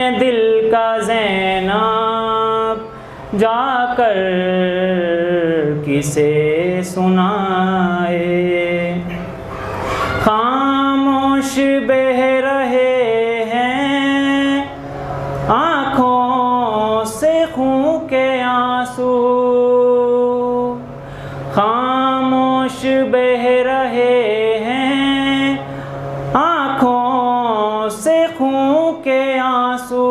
دل کا زینب جا کر کسے سنائے، خاموش بہہ رہے ہیں آنکھوں سے خون کے آنسو، خاموش بہہ رہے ہیں آنکھوں سے خون کے آنسو،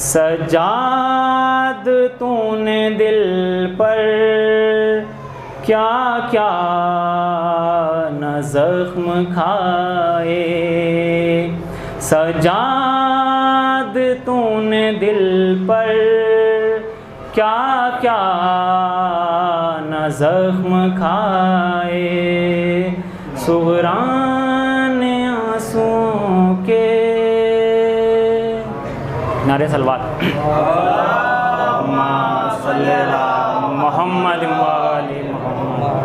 سجاد تو نے دل پر کیا کیا نہ زخم کھائے، سجاد تو نے دل پر کیا کیا نہ زخم کھائے، سغران آنسوں کے نعرے صلوات اللہم صلی علی محمد و آل محمد۔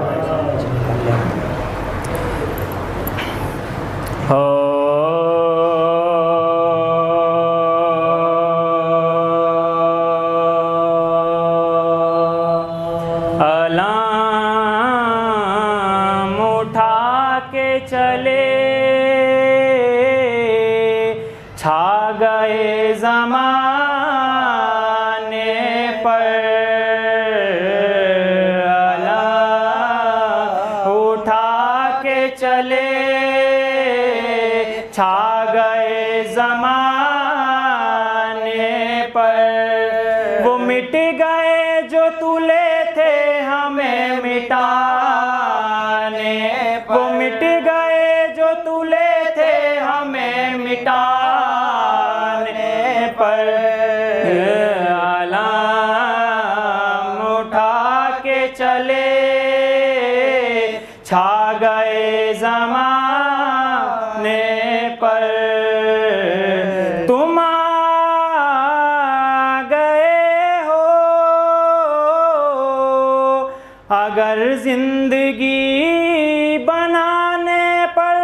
علام اٹھا کے چلے چھا گئے زمانے پر، علام اٹھا کے چلے چھا گئے زمانے پر، وہ مٹ گئے جو تلے تھے ہمیں مٹانے، وہ مٹ گئے جو تلے تھے ہمیں مٹانے پر، علام اٹھا کے چلے چھا گئے زمانے پر، تم آ گئے ہو اگر زندگی بنانے پر،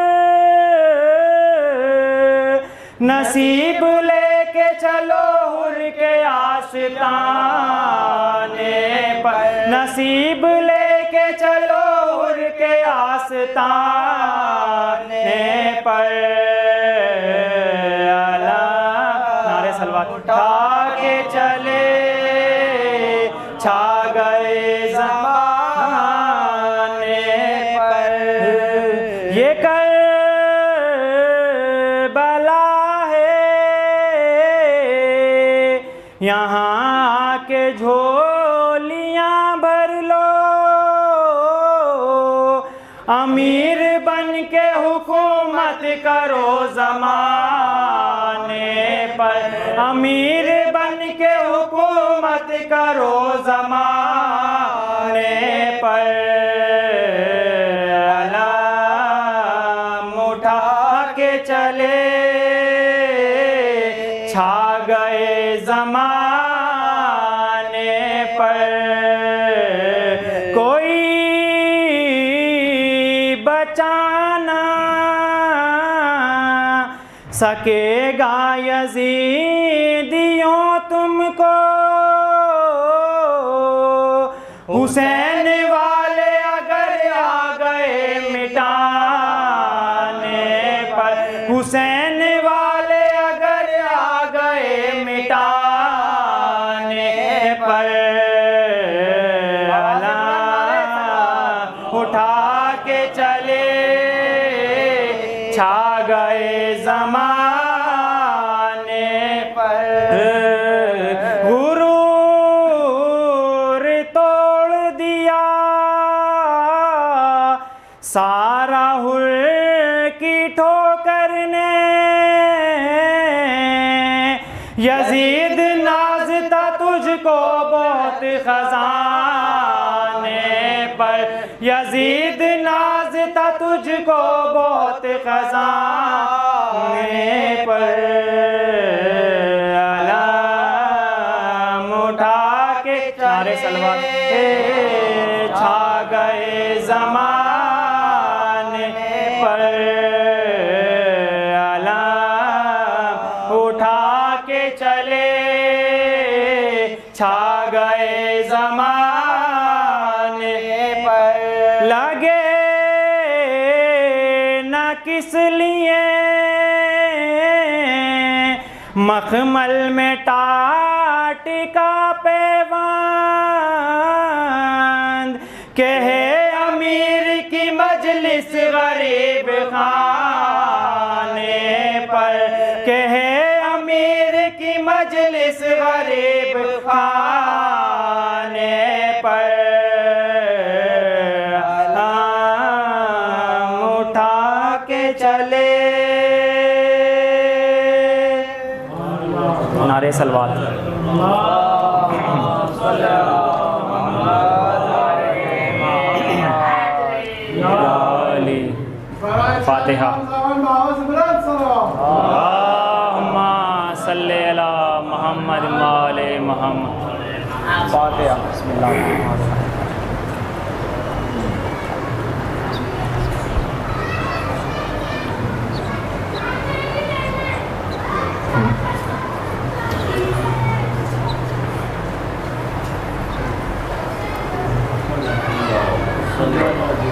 نصیب لے کے چلو حر کے آستانے پر، نصیب لے کے چلو حر کے آستانے پر، نعرے صلوات اٹھا کے چلے چھا گئے زمانے پر، یہ کربلا ہے یہاں آ کے جھولیاں بھر لو، امیر بن کے حکومت کرو زمانے پر، امیر بن کے حکومت کرو زمانے پر، علام اٹھا کے چلے چھا گئے زمانے پر، کوئی بچانا سکے گا یزیدیوں تم کو، حسین والے اگر آ گئے مٹانے پر، حسین والے اگر آ گئے مٹانے پر، علام اٹھا کے چلے چھا گئے زمانے پر، غرور توڑ دیا سارا حر کی ٹھوکر نے، یزید نازتا تجھ کو بہت خزانے پر، یزید نازتا تجھ کو بہت خزانے پر، علام اٹھا کے نعرے صلوات چھا گئے زمانے پر، چلے چھا گئے زمانے پر لگے نہ کس لیے مخمل میں ٹاٹ کا پیوند کہ ہے امیر کی مجلس غریب خانے پر کہ ہے امیر کی مجلس غریب خانے پر اٹھا کے چلے نعرے صلوات فاتحہ اللہم صلی علی محمد وآل محمد فاتحہ بسم اللہ الرحمن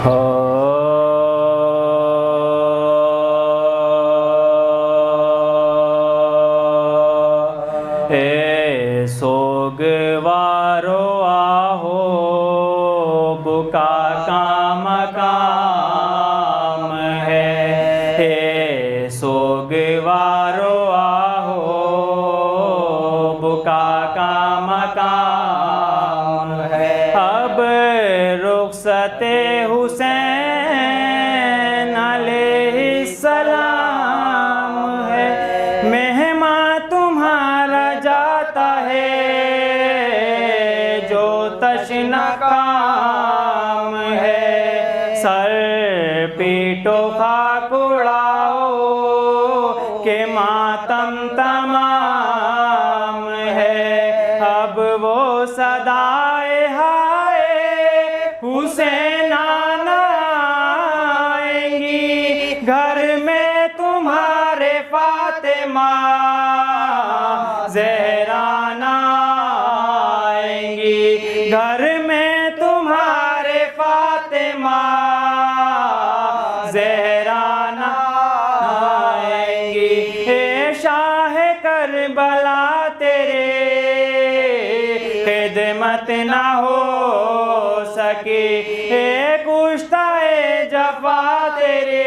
الرحیم اے سوگوارو آہو بکا کا مقام ہے اے سوگوارو آہو بکا کا مقام ہے اب رخصت حسین علیہ السلام ہے مہمان تمہارا جاتا ہے جو تشنہ کام ہے سر پیٹو خاک اڑاؤ کہ ماتم تمام ہے اب وہ صدائے ہائے حسین آنا آئیں گی گھر میں تمہارے فاطمہ زہرا نہ آئیں گی گھر میں تمہارے فاطمہ زہرا نہ آئیں گی اے شاہ کربلا تیرے خدمت نہ ہو سکی اے کشتہ جفا تیرے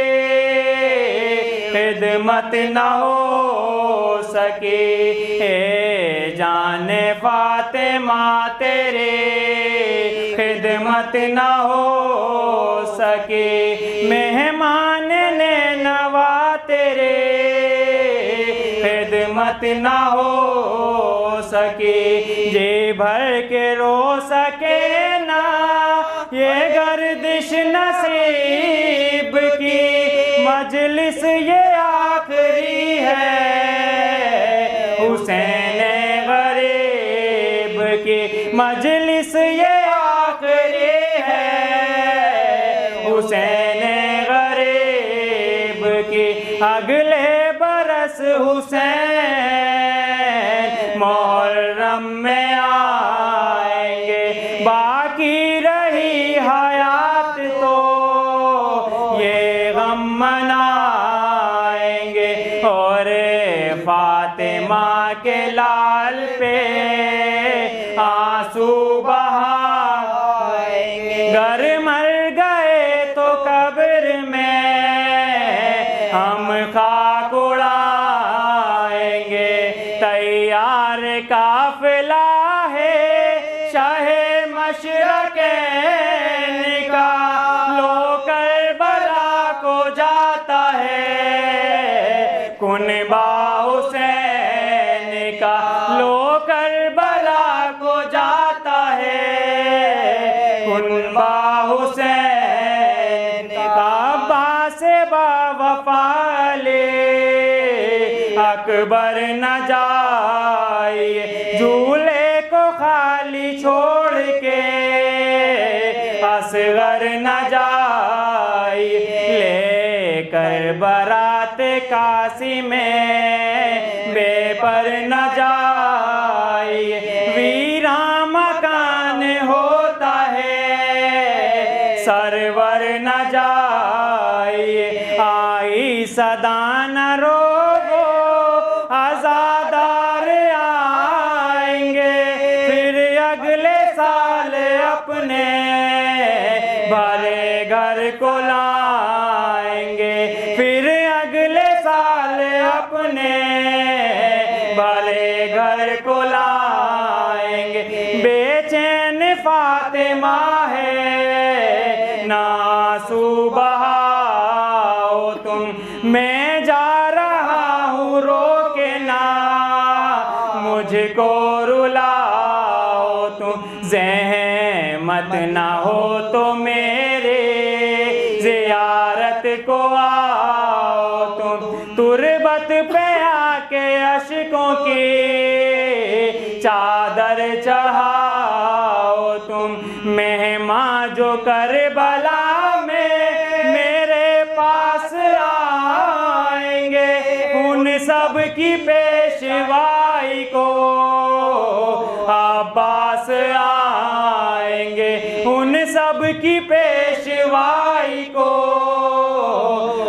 خدمت نہ ہو سکی اے جان فاطمہ تیرے خدمت نہ ہو سکی مہمان نینوا تیرے خدمت نہ ہو سکی جی بھر کے رو سکے نا یہ گردش نصیب کی مجلس یہ آخری ہے حسین غریب کی مجلس یہ آخری ہے حسین غریب کی اگلے برس حسین محرم میں آئیں گے باقی رہی حیات تو یہ غم منائیں گے اور فاطمہ کے لال پہ آنسو بہائیں گے گر مر گئے تو قبر میں ہم خاک اڑائیں گے تیار قافلہ ہے شاہ مشرقین کا لو کربلا کو جاتا ہے کنبہ حسین کا لو کربلا کو جاتا ہے کنبہ حسین کا عباس با وفا لے اکبر نہ جائے جھولے کو خالی چھوڑ کے اصغر نہ جائے لے کر برات قاسم میں بے پر نہ جائیے، ویراں مکان ہوتا ہے سرور نہ جائیے، آئی صدا نہ روو عزادار آئیں گے، پھر اگلے سال اپنے بھرے گھر کو لائیں گے، پھر اگلے سال اپنے بھرے گھر کو لائیں گے۔ بے چین فاطمہ ہے نہ آنسو بہاؤ تم، میں جا رہا ہوں رو کے نہ مجھ کو رلاؤ تم، زحمت نہ ہو تو میرے زیارت کو آؤ تم، تربت پہ آ کے اشکوں کی چادر چڑھاؤ تم، مہماں جو کربلا میں میرے پاس آئیں گے، ان سب کی پیشوائی کو عباس آئیں گے، ان سب کی پیشوائی کو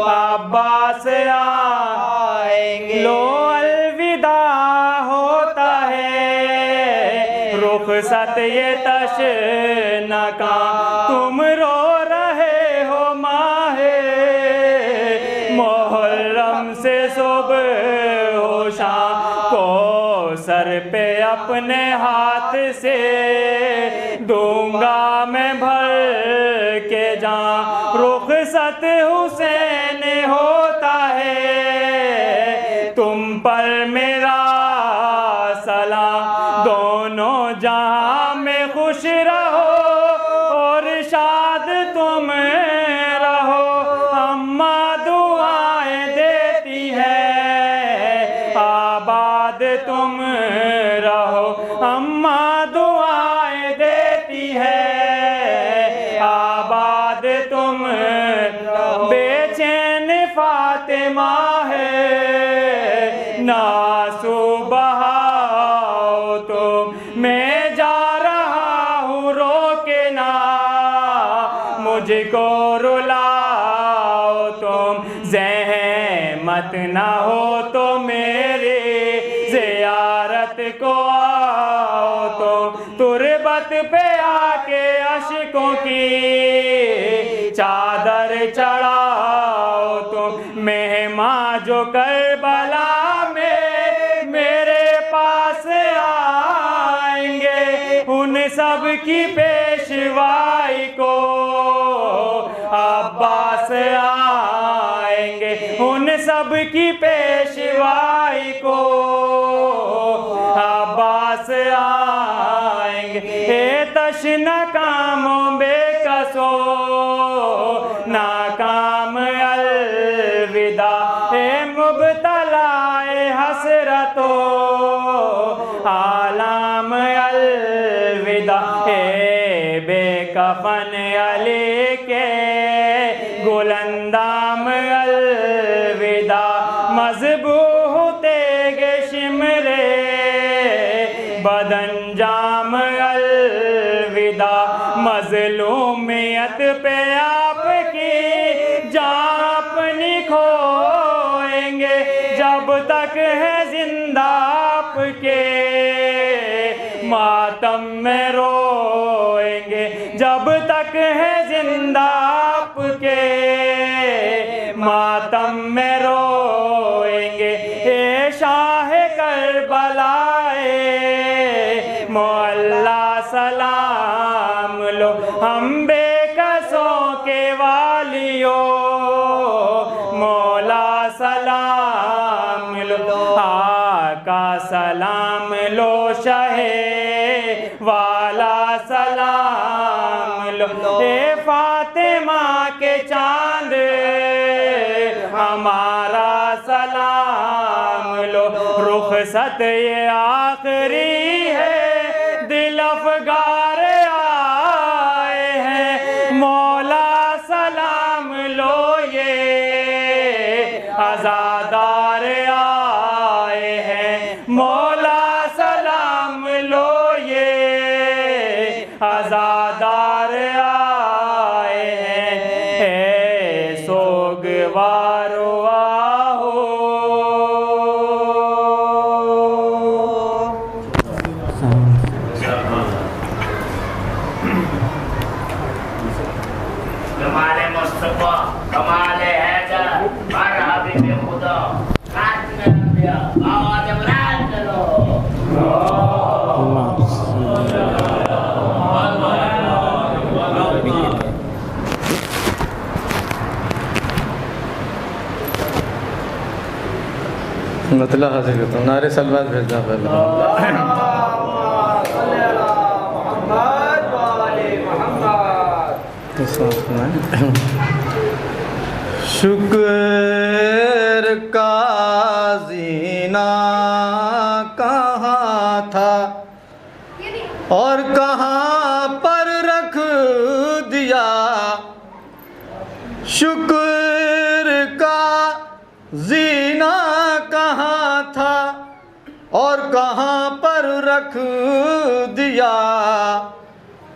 عباس آئیں گے۔ لو الوداع ہوتا ہے رخصت یہ تشنکاں، تم رو رہے ہو ماہ محرم سے صبح و شام، کو سر پہ اپنے ہاتھ سے دوں گا میں بھر کے جان، رخصت حسین ہوتا ہے تم پر میرا سلام، دونوں جہاں میں خوش رہو اور شاد تم رہو، اماں دعائیں دیتی ہے آباد تم رہو، اماں دعائیں دیتی ہے آباد تم رہو، بے چین فاطمہ ہے نہ آنسو بہاؤ تم، میں جا رہا ہوں رو کے نہ مجھ کو رلاؤ تم، زحمت نہ ہو تو میری زیارت کو آؤ تم، تربت پہ آ کے اشکوں کی چادر چڑھاؤ تم، مہماں جو کربلا میں میرے پاس آئیں گے، ان سب کی پیشوائی کو عباس آئیں گے، ان سب کی پیشوائی کو عباس آئیں گے۔ اے تشنہ کاموں بے کسو ناکام الوداع، اے مبتلا حسرتو آلام الوداع، اے بے کفن علی کے گل اندام الوداع، مذبوح تیغ شمرے بدنجام الوداع، مظلومیت پہ آپ کی جان اپنی کھوئیں گے، جب تک ہے زندہ آپ کے ماتم میں روئیں گے، جب تک ہے زندہ آپ کے ماتم میں روئیں گے۔ اے شاہ کربلا معلا سلام لو، ہم بے کسوں کے والیو مولا سلام لو، آقا سلام لو، شاہ والا سلام لو، اے فاطمہ کے چاند ہمارا سلام لو، رخصت یہ آخری ہے دل افگار آئے ہیں، مولا سلام لو، یہ عزادار آئے ہیں۔ آواز عمران کرو. مطلع حاصل کرتا ہوں. نعرے سلوات بھیجنا پہلے. شکر کا زینہ کہاں تھا اور کہاں پر رکھ دیا. شکر کا زینہ کہاں تھا اور کہاں پر رکھ دیا.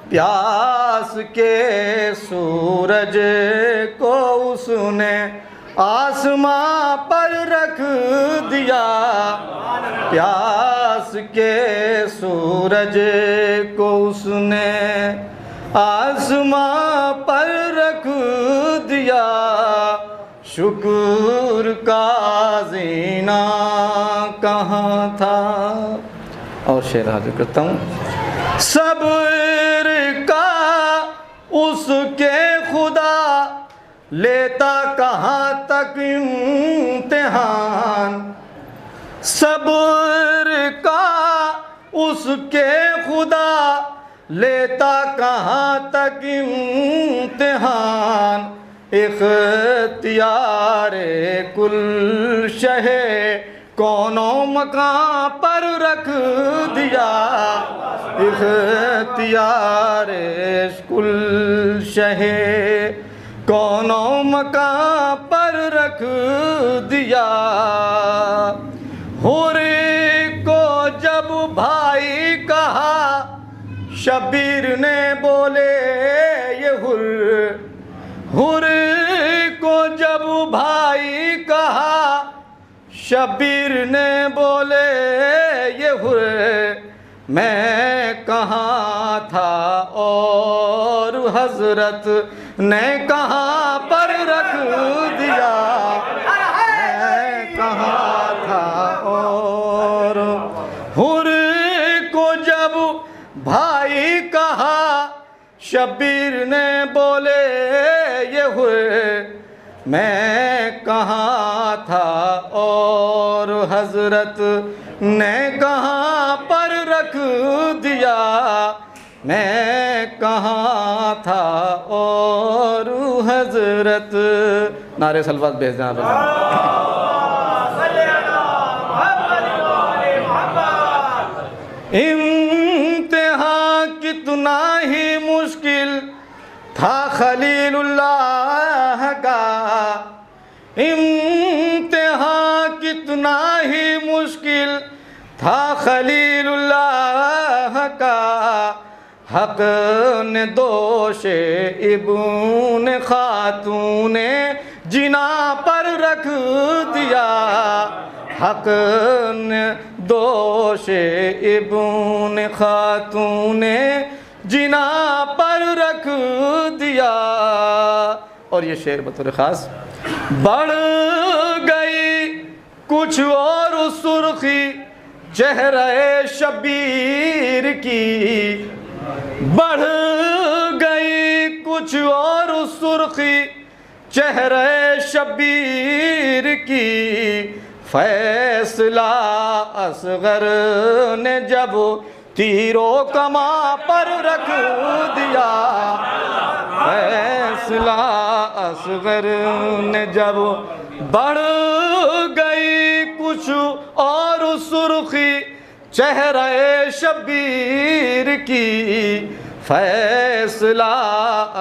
پیاس کے سورج کو اس نے آسماں پر رکھ دیا. پیاس کے سورج کو اس نے آسماں پر رکھ دیا. شکر کا زینہ کہاں تھا. اور شعر حاضر کرتا ہوں. صبر کا اس کے خدا لیتا کہاں تک امتحان. صبر کا اس کے خدا لیتا کہاں تک امتحان. اختیار کل شہ کون و مکان پر رکھ دیا. اختیار کل شہ کون و مکان پر رکھ دیا. حر کو جب بھائی کہا شبیر نے بولے یہ حر. حر کو جب بھائی کہا شبیر نے بولے یہ حر. میں کہاں تھا اور حضرت نے کہاں پر رکھ دیا. میں کہاں تھا اور حر کو جب بھائی کہا شبیر نے بولے یہ حر. میں کہاں تھا اور حضرت نے کہاں پر رکھ دیا. میں کہاں تھا اور حضرت. نعرے سلوات بھیجنا پڑا. امتحان کتنا ہی مشکل تھا خلیل اللہ کا. امتحان کتنا ہی مشکل تھا خلیل اللہ کا. حق نے دوش ابن خاتون جنا پر رکھ دیا. حق نے دوش ابن خاتون جنا پر رکھ دیا. اور یہ شعر بطور خاص. بڑھ گئی کچھ اور سرخی چہرہ شبیر کی. بڑھ گئی کچھ اور سرخی چہرہ شبیر کی. فیصلہ اصغر نے جب تیرو کما پر رکھ دیا. فیصلہ اصغر نے جب بڑھ گئی کچھ اور سرخی چہرہ شبیر کی. فیصلہ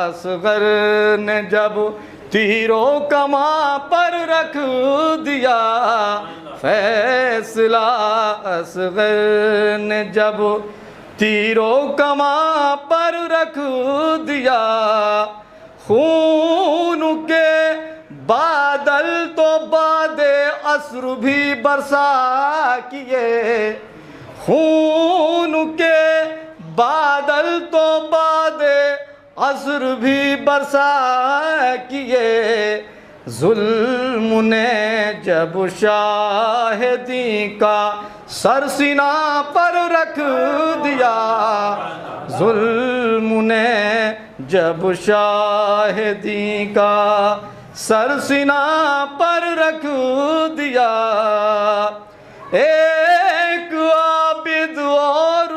اصغر نے جب تیرو کما پر رکھ دیا. فیصلہ اصغر نے جب تیرو کما پر رکھ دیا. خون کے بادل تو باد عصر بھی برسا کیے. خون کے بادل تو باد عصر بھی برسا کیے. ظلم نے جب شاہدی کا سر سینہ پر رکھ دیا، ظلم نے جب شاہدی کا سر سینہ پر رکھ دیا، ایک عابد اور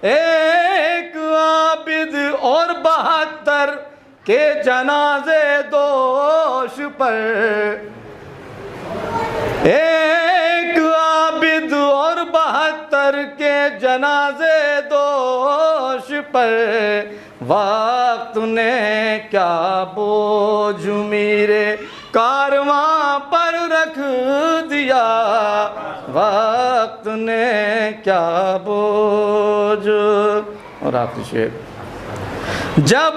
72 کے جنازے دوش پر، ایک عابد اور 72 کے جنازے دوش پر، وقت نے کیا بوجھ میرے کارواں پر رکھ دیا، وقت نے کیا بوجھ۔ اور آخری شعر، جب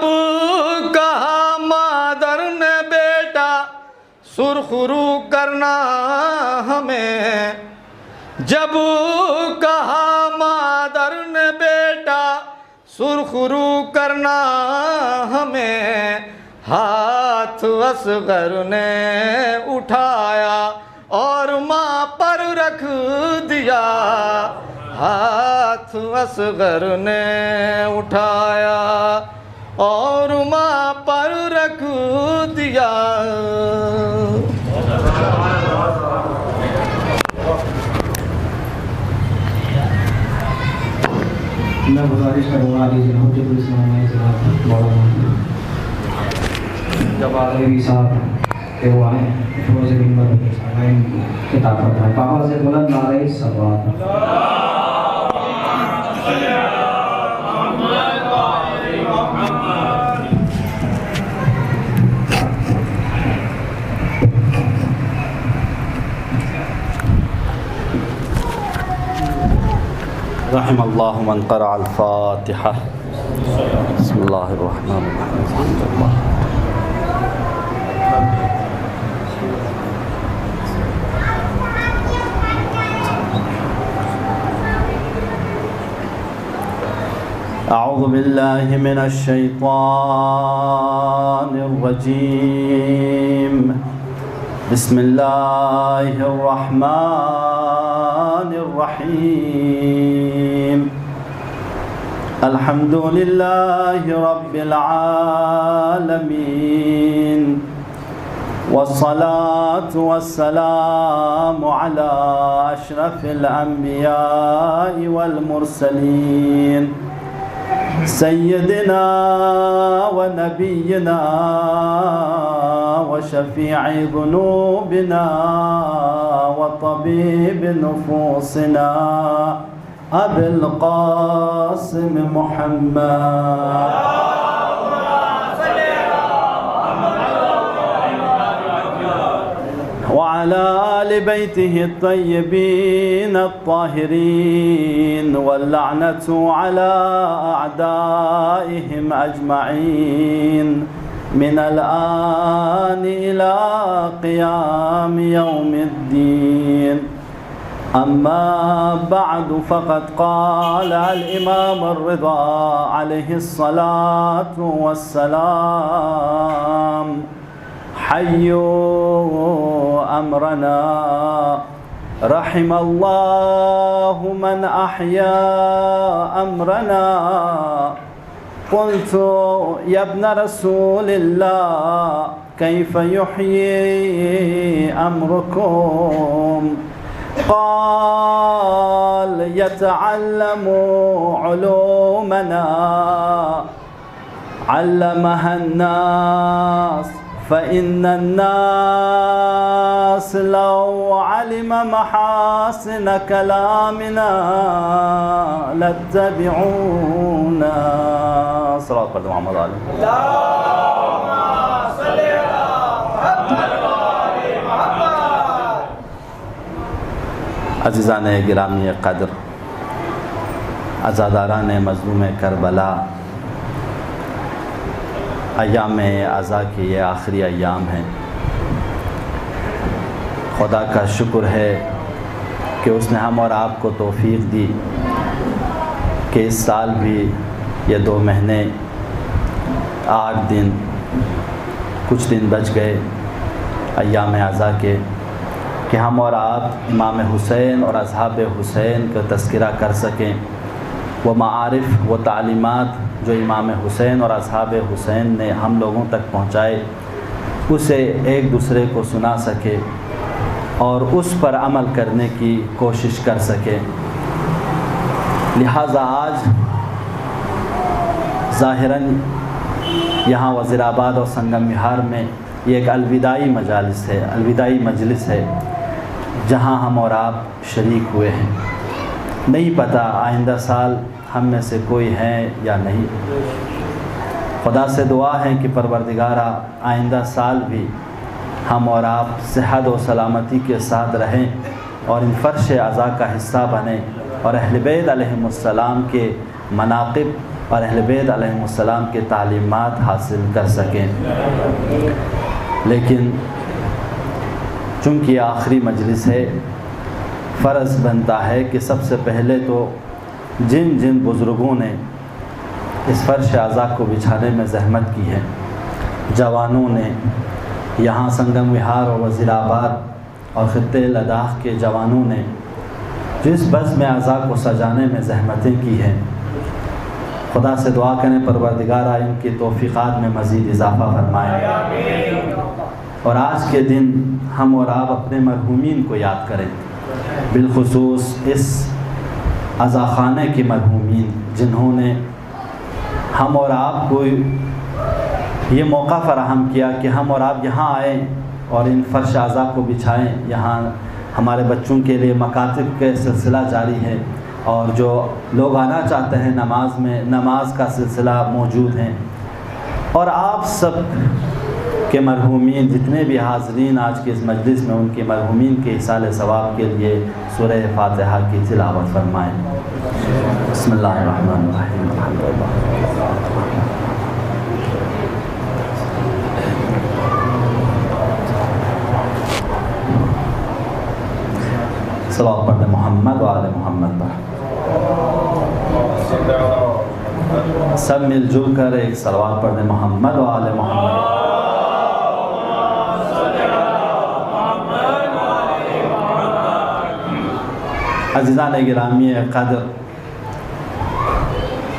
کہا مادر نے بیٹا سرخ رو کرنا ہمیں، جب کہا مادر نے بیٹا سرخ رو کرنا ہمیں، ہاتھ اصغر نے اٹھایا اور ماں پر رکھ دیا، ہاتھ اصغر نے اٹھایا اور ماں پر رکھ دیا۔ میں گزارش کروں گا علی جناب حجت الاسلام جب آگے صاحب کہ وہ آئیں روز ممبر آئیں کتاب پڑھائیں، پاپا سے بلند نعرہ صلوات۔ رحم اللہ من قرأ الفاتحہ۔ بسم اللہ الرحمن الرحیم، الحمد للہ۔ اعوذ باللہ من الشیطان الرجیم، بسم اللہ الرحمن الرحیم، الحمد للہ رب العالمین، والصلاة والسلام على اشرف الانبیاء والمرسلین، سیدنا ونبینا وشفیع ذنوبنا وطبیب نفوسنا ابی القاسم محمد وعلى آل بيته الطيبين الطاهرين، واللعنة على أعدائهم أجمعين من الآن إلى قيام يوم الدين. أما بعد، فقد قال الإمام الرضا عليه الصلاة والسلام: حيوا أمرنا، رحم الله من أحيا أمرنا. قلت يا ابن رسول الله كيف يحيي أمركم؟ قال: يتعلم علومنا علمها الناس، فإن الناس لو علم محاسن كلامنا لاتبعونا. صلاة پر محمد علیہ. اللهم صل على محمد وآل محمد. عزیزان گرامی قدر، عزاداران مظلوم کربلا، ایام عزا کے یہ آخری ایام ہیں. خدا کا شکر ہے کہ اس نے ہم اور آپ کو توفیق دی کہ اس سال بھی یہ 2 مہینے 8 دن کچھ دن بچ گئے ایام اعزا کے کہ ہم اور آپ امام حسین اور اصحاب حسین کا تذکرہ کر سکیں، وہ معارف، وہ تعلیمات جو امام حسین اور اصحاب حسین نے ہم لوگوں تک پہنچائے اسے ایک دوسرے کو سنا سکے اور اس پر عمل کرنے کی کوشش کر سکے۔ لہٰذا آج ظاہراً یہاں وزیر آباد اور سنگم وہار میں یہ ایک الوداعی مجلس ہے جہاں ہم اور آپ شریک ہوئے ہیں۔ نہیں پتہ آئندہ سال ہم میں سے کوئی ہیں یا نہیں۔ خدا سے دعا ہے کہ پروردگارہ آئندہ سال بھی ہم اور آپ صحت و سلامتی کے ساتھ رہیں اور ان فرش عزا کا حصہ بنیں اور اہل بیت علیہم السلام کے مناقب اور اہل بیت علیہم السلام کے تعلیمات حاصل کر سکیں۔ لیکن چونکہ یہ آخری مجلس ہے، فرض بنتا ہے کہ سب سے پہلے تو جن بزرگوں نے اس فرش عزا کو بچھانے میں زحمت کی ہے، جوانوں نے، یہاں سنگم وہار اور وزیر آباد اور خطے لداخ کے جوانوں نے جو اس بزم عزا کو سجانے میں زحمتیں کی ہیں، خدا سے دعا کریں پروردگارہ ان کی توفیقات میں مزید اضافہ فرمائے اور آج کے دن ہم اور آپ اپنے مرحومین کو یاد کریں، بالخصوص اس عزا خانے کے مرحومین جنہوں نے ہم اور آپ کو یہ موقع فراہم کیا کہ ہم اور آپ یہاں آئیں اور ان فرش عزا کو بچھائیں۔ یہاں ہمارے بچوں کے لیے مکاتب کے سلسلہ جاری ہے اور جو لوگ آنا چاہتے ہیں نماز کا سلسلہ موجود ہیں، اور آپ سب کے مرحومین جتنے بھی حاضرین آج کے اس مجلس میں ان کے مرحومین کے ایصال ثواب کے لیے سورہ فاتحہ کی تلاوت فرمائیں۔ بسم اللہ الرحمن الرحیم، الحمدللہ۔ صلوات پڑھتے محمد و آل محمد پر، سب مل جل کر ایک صلوات پڑھتے محمد و آل محمد۔ عزیزان گرامی قدر،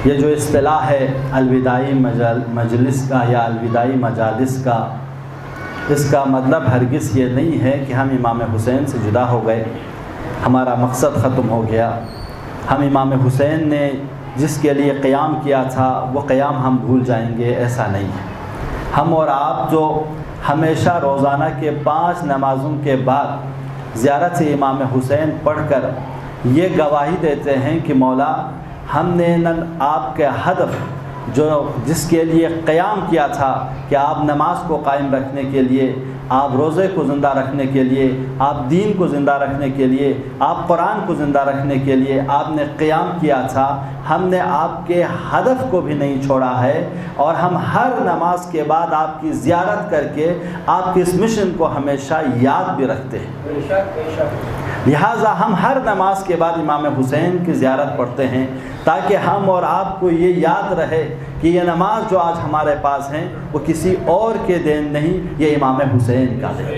یہ جو اصطلاح ہے الوداعی مجلس کا یا الوداعی مجالس کا، اس کا مطلب ہرگز یہ نہیں ہے کہ ہم امام حسین سے جدا ہو گئے، ہمارا مقصد ختم ہو گیا، ہم امام حسین نے جس کے لیے قیام کیا تھا وہ قیام ہم بھول جائیں گے، ایسا نہیں ہے۔ ہم اور آپ جو ہمیشہ روزانہ کے 5 نمازوں کے بعد زیارت امام حسین پڑھ کر یہ گواہی دیتے ہیں کہ مولا ہم نے آپ کے ہدف جس کے لیے قیام کیا تھا کہ آپ نماز کو قائم رکھنے کے لیے، آپ روزے کو زندہ رکھنے کے لیے، آپ دین کو زندہ رکھنے کے لیے، آپ قرآن کو زندہ رکھنے کے لیے آپ نے قیام کیا تھا، ہم نے آپ کے ہدف کو بھی نہیں چھوڑا ہے اور ہم ہر نماز کے بعد آپ کی زیارت کر کے آپ کے اس مشن کو ہمیشہ یاد بھی رکھتے ہیں۔ لہٰذا ہم ہر نماز کے بعد امام حسین کی زیارت پڑھتے ہیں تاکہ ہم اور آپ کو یہ یاد رہے کہ یہ نماز جو آج ہمارے پاس ہیں وہ کسی اور کے دین نہیں، یہ امام حسین کا دین۔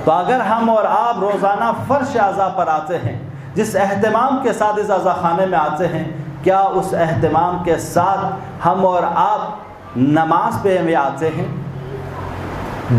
تو اگر ہم اور آپ روزانہ فرش عزا پر آتے ہیں، جس اہتمام کے ساتھ اس عزا خانے میں آتے ہیں، کیا اس اہتمام کے ساتھ ہم اور آپ نماز پہ بھی آتے ہیں؟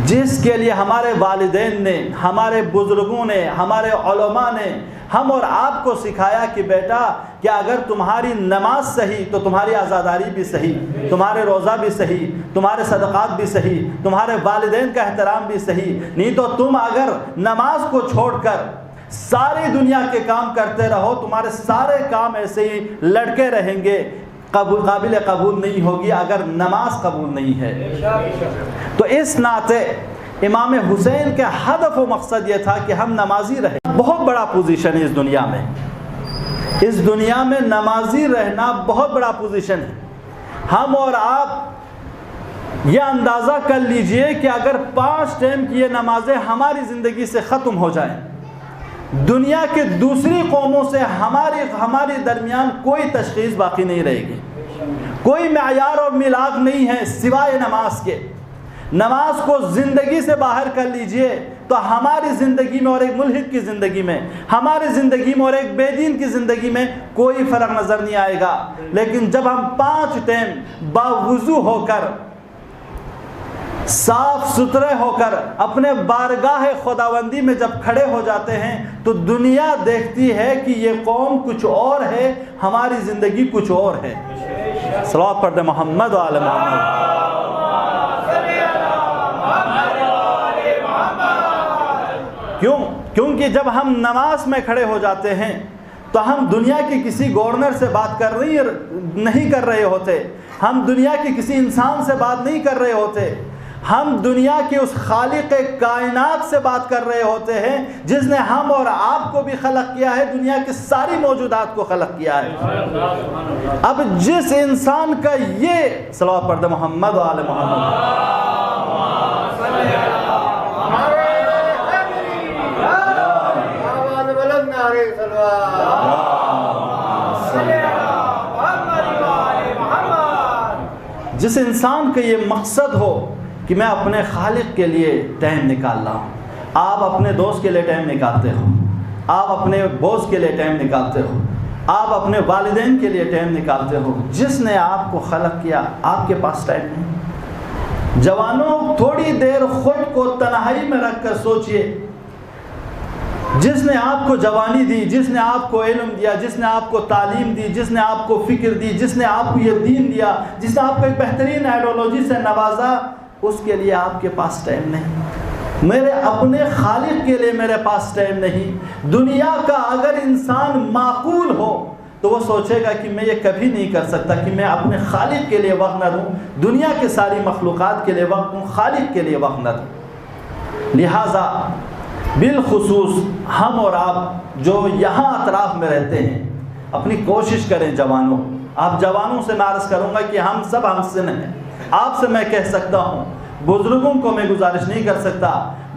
جس کے لیے ہمارے والدین نے، ہمارے بزرگوں نے، ہمارے علماء نے ہم اور آپ کو سکھایا کہ بیٹا کہ اگر تمہاری نماز صحیح تو تمہاری عزاداری بھی صحیح، تمہارے روزہ بھی صحیح، تمہارے صدقات بھی صحیح، تمہارے والدین کا احترام بھی صحیح، نہیں تو تم اگر نماز کو چھوڑ کر ساری دنیا کے کام کرتے رہو، تمہارے سارے کام ایسے ہی لڑکے رہیں گے، قابل قبول نہیں ہوگی اگر نماز قبول نہیں ہے۔ تو اس ناطے امام حسین کے ہدف و مقصد یہ تھا کہ ہم نمازی رہیں۔ بہت بڑا پوزیشن ہے اس دنیا میں، اس دنیا میں نمازی رہنا بہت بڑا پوزیشن ہے۔ ہم اور آپ یہ اندازہ کر لیجئے کہ اگر 5 ٹائم کی یہ نمازیں ہماری زندگی سے ختم ہو جائیں، دنیا کے دوسری قوموں سے ہماری درمیان کوئی تشخیص باقی نہیں رہے گی، کوئی معیار اور میلاد نہیں ہے سوائے نماز کے۔ نماز کو زندگی سے باہر کر لیجئے تو ہماری زندگی میں اور ایک ملحد کی زندگی میں، ہماری زندگی میں اور ایک بے دین کی زندگی میں کوئی فرق نظر نہیں آئے گا۔ لیکن جب ہم 5 ٹائم باوضو ہو کر، صاف ستھرے ہو کر اپنے بارگاہ خداوندی میں جب کھڑے ہو جاتے ہیں تو دنیا دیکھتی ہے کہ یہ قوم کچھ اور ہے، ہماری زندگی کچھ اور ہے۔ صلوات پڑھتے محمد و آل محمد۔ کیونکہ جب ہم نماز میں کھڑے ہو جاتے ہیں تو ہم دنیا کی کسی گورنر سے بات نہیں کر رہے ہوتے، ہم دنیا کی کسی انسان سے بات نہیں کر رہے ہوتے، ہم دنیا کے اس خالق کائنات سے بات کر رہے ہوتے ہیں جس نے ہم اور آپ کو بھی خلق کیا ہے، دنیا کی ساری موجودات کو خلق کیا ہے۔ اب جس انسان کا یہ صلوات پڑھتے محمد و آل محمد، جس انسان کا یہ مقصد ہو کہ میں اپنے خالق کے لیے ٹائم نکال رہا ہوں، آپ اپنے دوست کے لیے ٹائم نکالتے ہو، آپ اپنے بوس کے لیے ٹائم نکالتے ہو، آپ اپنے والدین کے لیے ٹائم نکالتے ہو، جس نے آپ کو خلق کیا آپ کے پاس ٹائم نہیں۔ جوانوں تھوڑی دیر خود کو تنہائی میں رکھ کر سوچئے، جس نے آپ کو جوانی دی، جس نے آپ کو علم دیا، جس نے آپ کو تعلیم دی، جس نے آپ کو فکر دی، جس نے آپ کو یہ دین دیا، جس نے آپ کو ایک بہترین آئیڈیالوجی سے نوازا، اس کے لیے آپ کے پاس ٹائم نہیں۔ میرے اپنے خالق کے لیے میرے پاس ٹائم نہیں۔ دنیا کا اگر انسان معقول ہو تو وہ سوچے گا کہ میں یہ کبھی نہیں کر سکتا کہ میں اپنے خالق کے لیے وقت نہ دوں، دنیا کے ساری مخلوقات کے لیے وقت دوں، خالق کے لیے وقت نہ دوں۔ لہٰذا بالخصوص ہم اور آپ جو یہاں اطراف میں رہتے ہیں، اپنی کوشش کریں جوانوں، آپ جوانوں سے میں عرض کروں گا کہ ہم سب ہم سن ہیں، آپ سے میں کہہ سکتا ہوں، بزرگوں کو میں گزارش نہیں کر سکتا،